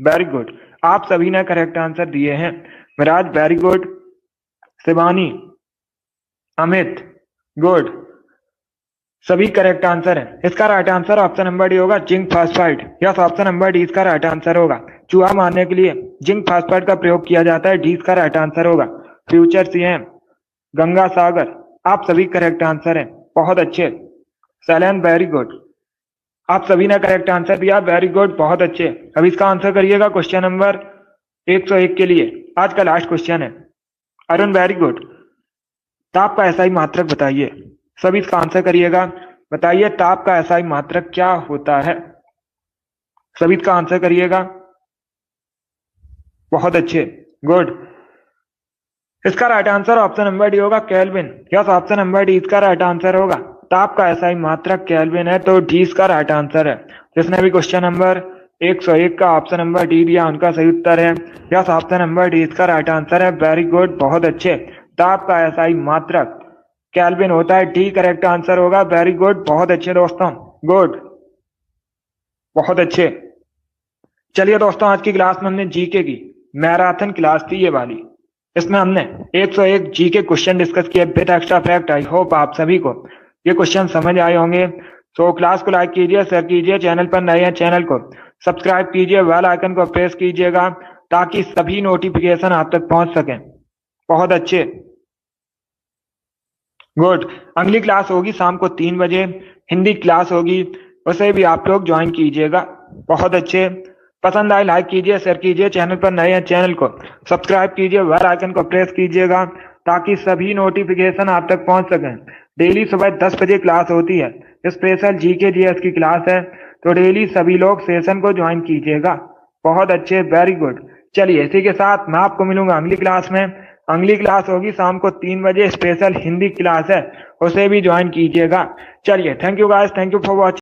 वेरी गुड, आप सभी ने करेक्ट आंसर दिए हैं। Miraj, very good. Shivani, Amit, good, सभी करेक्ट आंसर है। इसका right answer option number D होगा, zinc phosphide. Yes, option number D इसका राइट आंसर होगा। चूहा मारने के लिए जिंक फास्फाइड का प्रयोग किया जाता है, डी इसका राइट आंसर होगा। फ्यूचर सीएम गंगा सागर, आप सभी करेक्ट आंसर हैं। बहुत अच्छे। सैलन, वेरी गुड, आप सभी ने करेक्ट आंसर दिया। वेरी गुड, बहुत अच्छे। अब इसका आंसर करिएगा क्वेश्चन नंबर 101 के लिए। आज का लास्ट क्वेश्चन है। Arun, very good. ताप का एसआई मात्रक बताइए। सभी इसका आंसर करिएगा। बताइए ताप का एसआई मात्रक क्या होता है। सभी इसका आंसर करिएगा। बहुत अच्छे, गुड। इसका right answer option number D होगा, kelvin. Yes, option number D इसका राइट आंसर होगा। ताप का एसआई मात्रक केल्विन है, तो डी इसका राइट आंसर है। जिसने भी क्वेश्चन नंबर 101 का ऑप्शन नंबर डी दिया उनका सही उत्तर है यस, ऑप्शन नंबर डी इसका राइट आंसर है। वेरी गुड, बहुत अच्छे। ताप का एसआई मात्रक केल्विन होता है, डी करेक्ट आंसर होगा। वेरी गुड, बहुत अच्छे दोस्तों, गुड, बहुत अच्छे। चलिए दोस्तों, आज की क्लास में हमने जीके की मैराथन क्लास थी ये वाली। इसमें हमने 101 जीके क्वेश्चन डिस्कस किए with extra fact. I hope आप सभी को ये क्वेश्चन समझ आए होंगे। तो क्लास को लाइक कीजिए, शेयर कीजिए, चैनल पर नए हैं चैनल को सब्सक्राइब कीजिए, बेल आइकन को प्रेस कीजिएगा ताकि सभी नोटिफिकेशन आप तक पहुंच सकें। बहुत अच्छे, गुड। अगली क्लास होगी शाम को 3 बजे, हिंदी क्लास होगी, उसे भी आप लोग ज्वाइन कीजिएगा। बहुत अच्छे। पसंद आए लाइक कीजिए, शेयर कीजिए, चैनल पर नए हैं चैनल को सब्सक्राइब कीजिए, बेल आइकन को प्रेस कीजिएगा ताकि सभी नोटिफिकेशन आप तक पहुंच सकें। डेली सुबह 10 बजे क्लास होती है, स्पेशल जीके जीएस की क्लास है, तो डेली सभी लोग सेशन को ज्वाइन कीजिएगा। बहुत अच्छे, वेरी गुड। चलिए इसी के साथ मैं आपको मिलूंगा अगली क्लास में। अगली क्लास होगी शाम को 3 बजे, स्पेशल हिंदी क्लास है, उसे भी ज्वाइन कीजिएगा। चलिए, thank you guys, thank you for watching.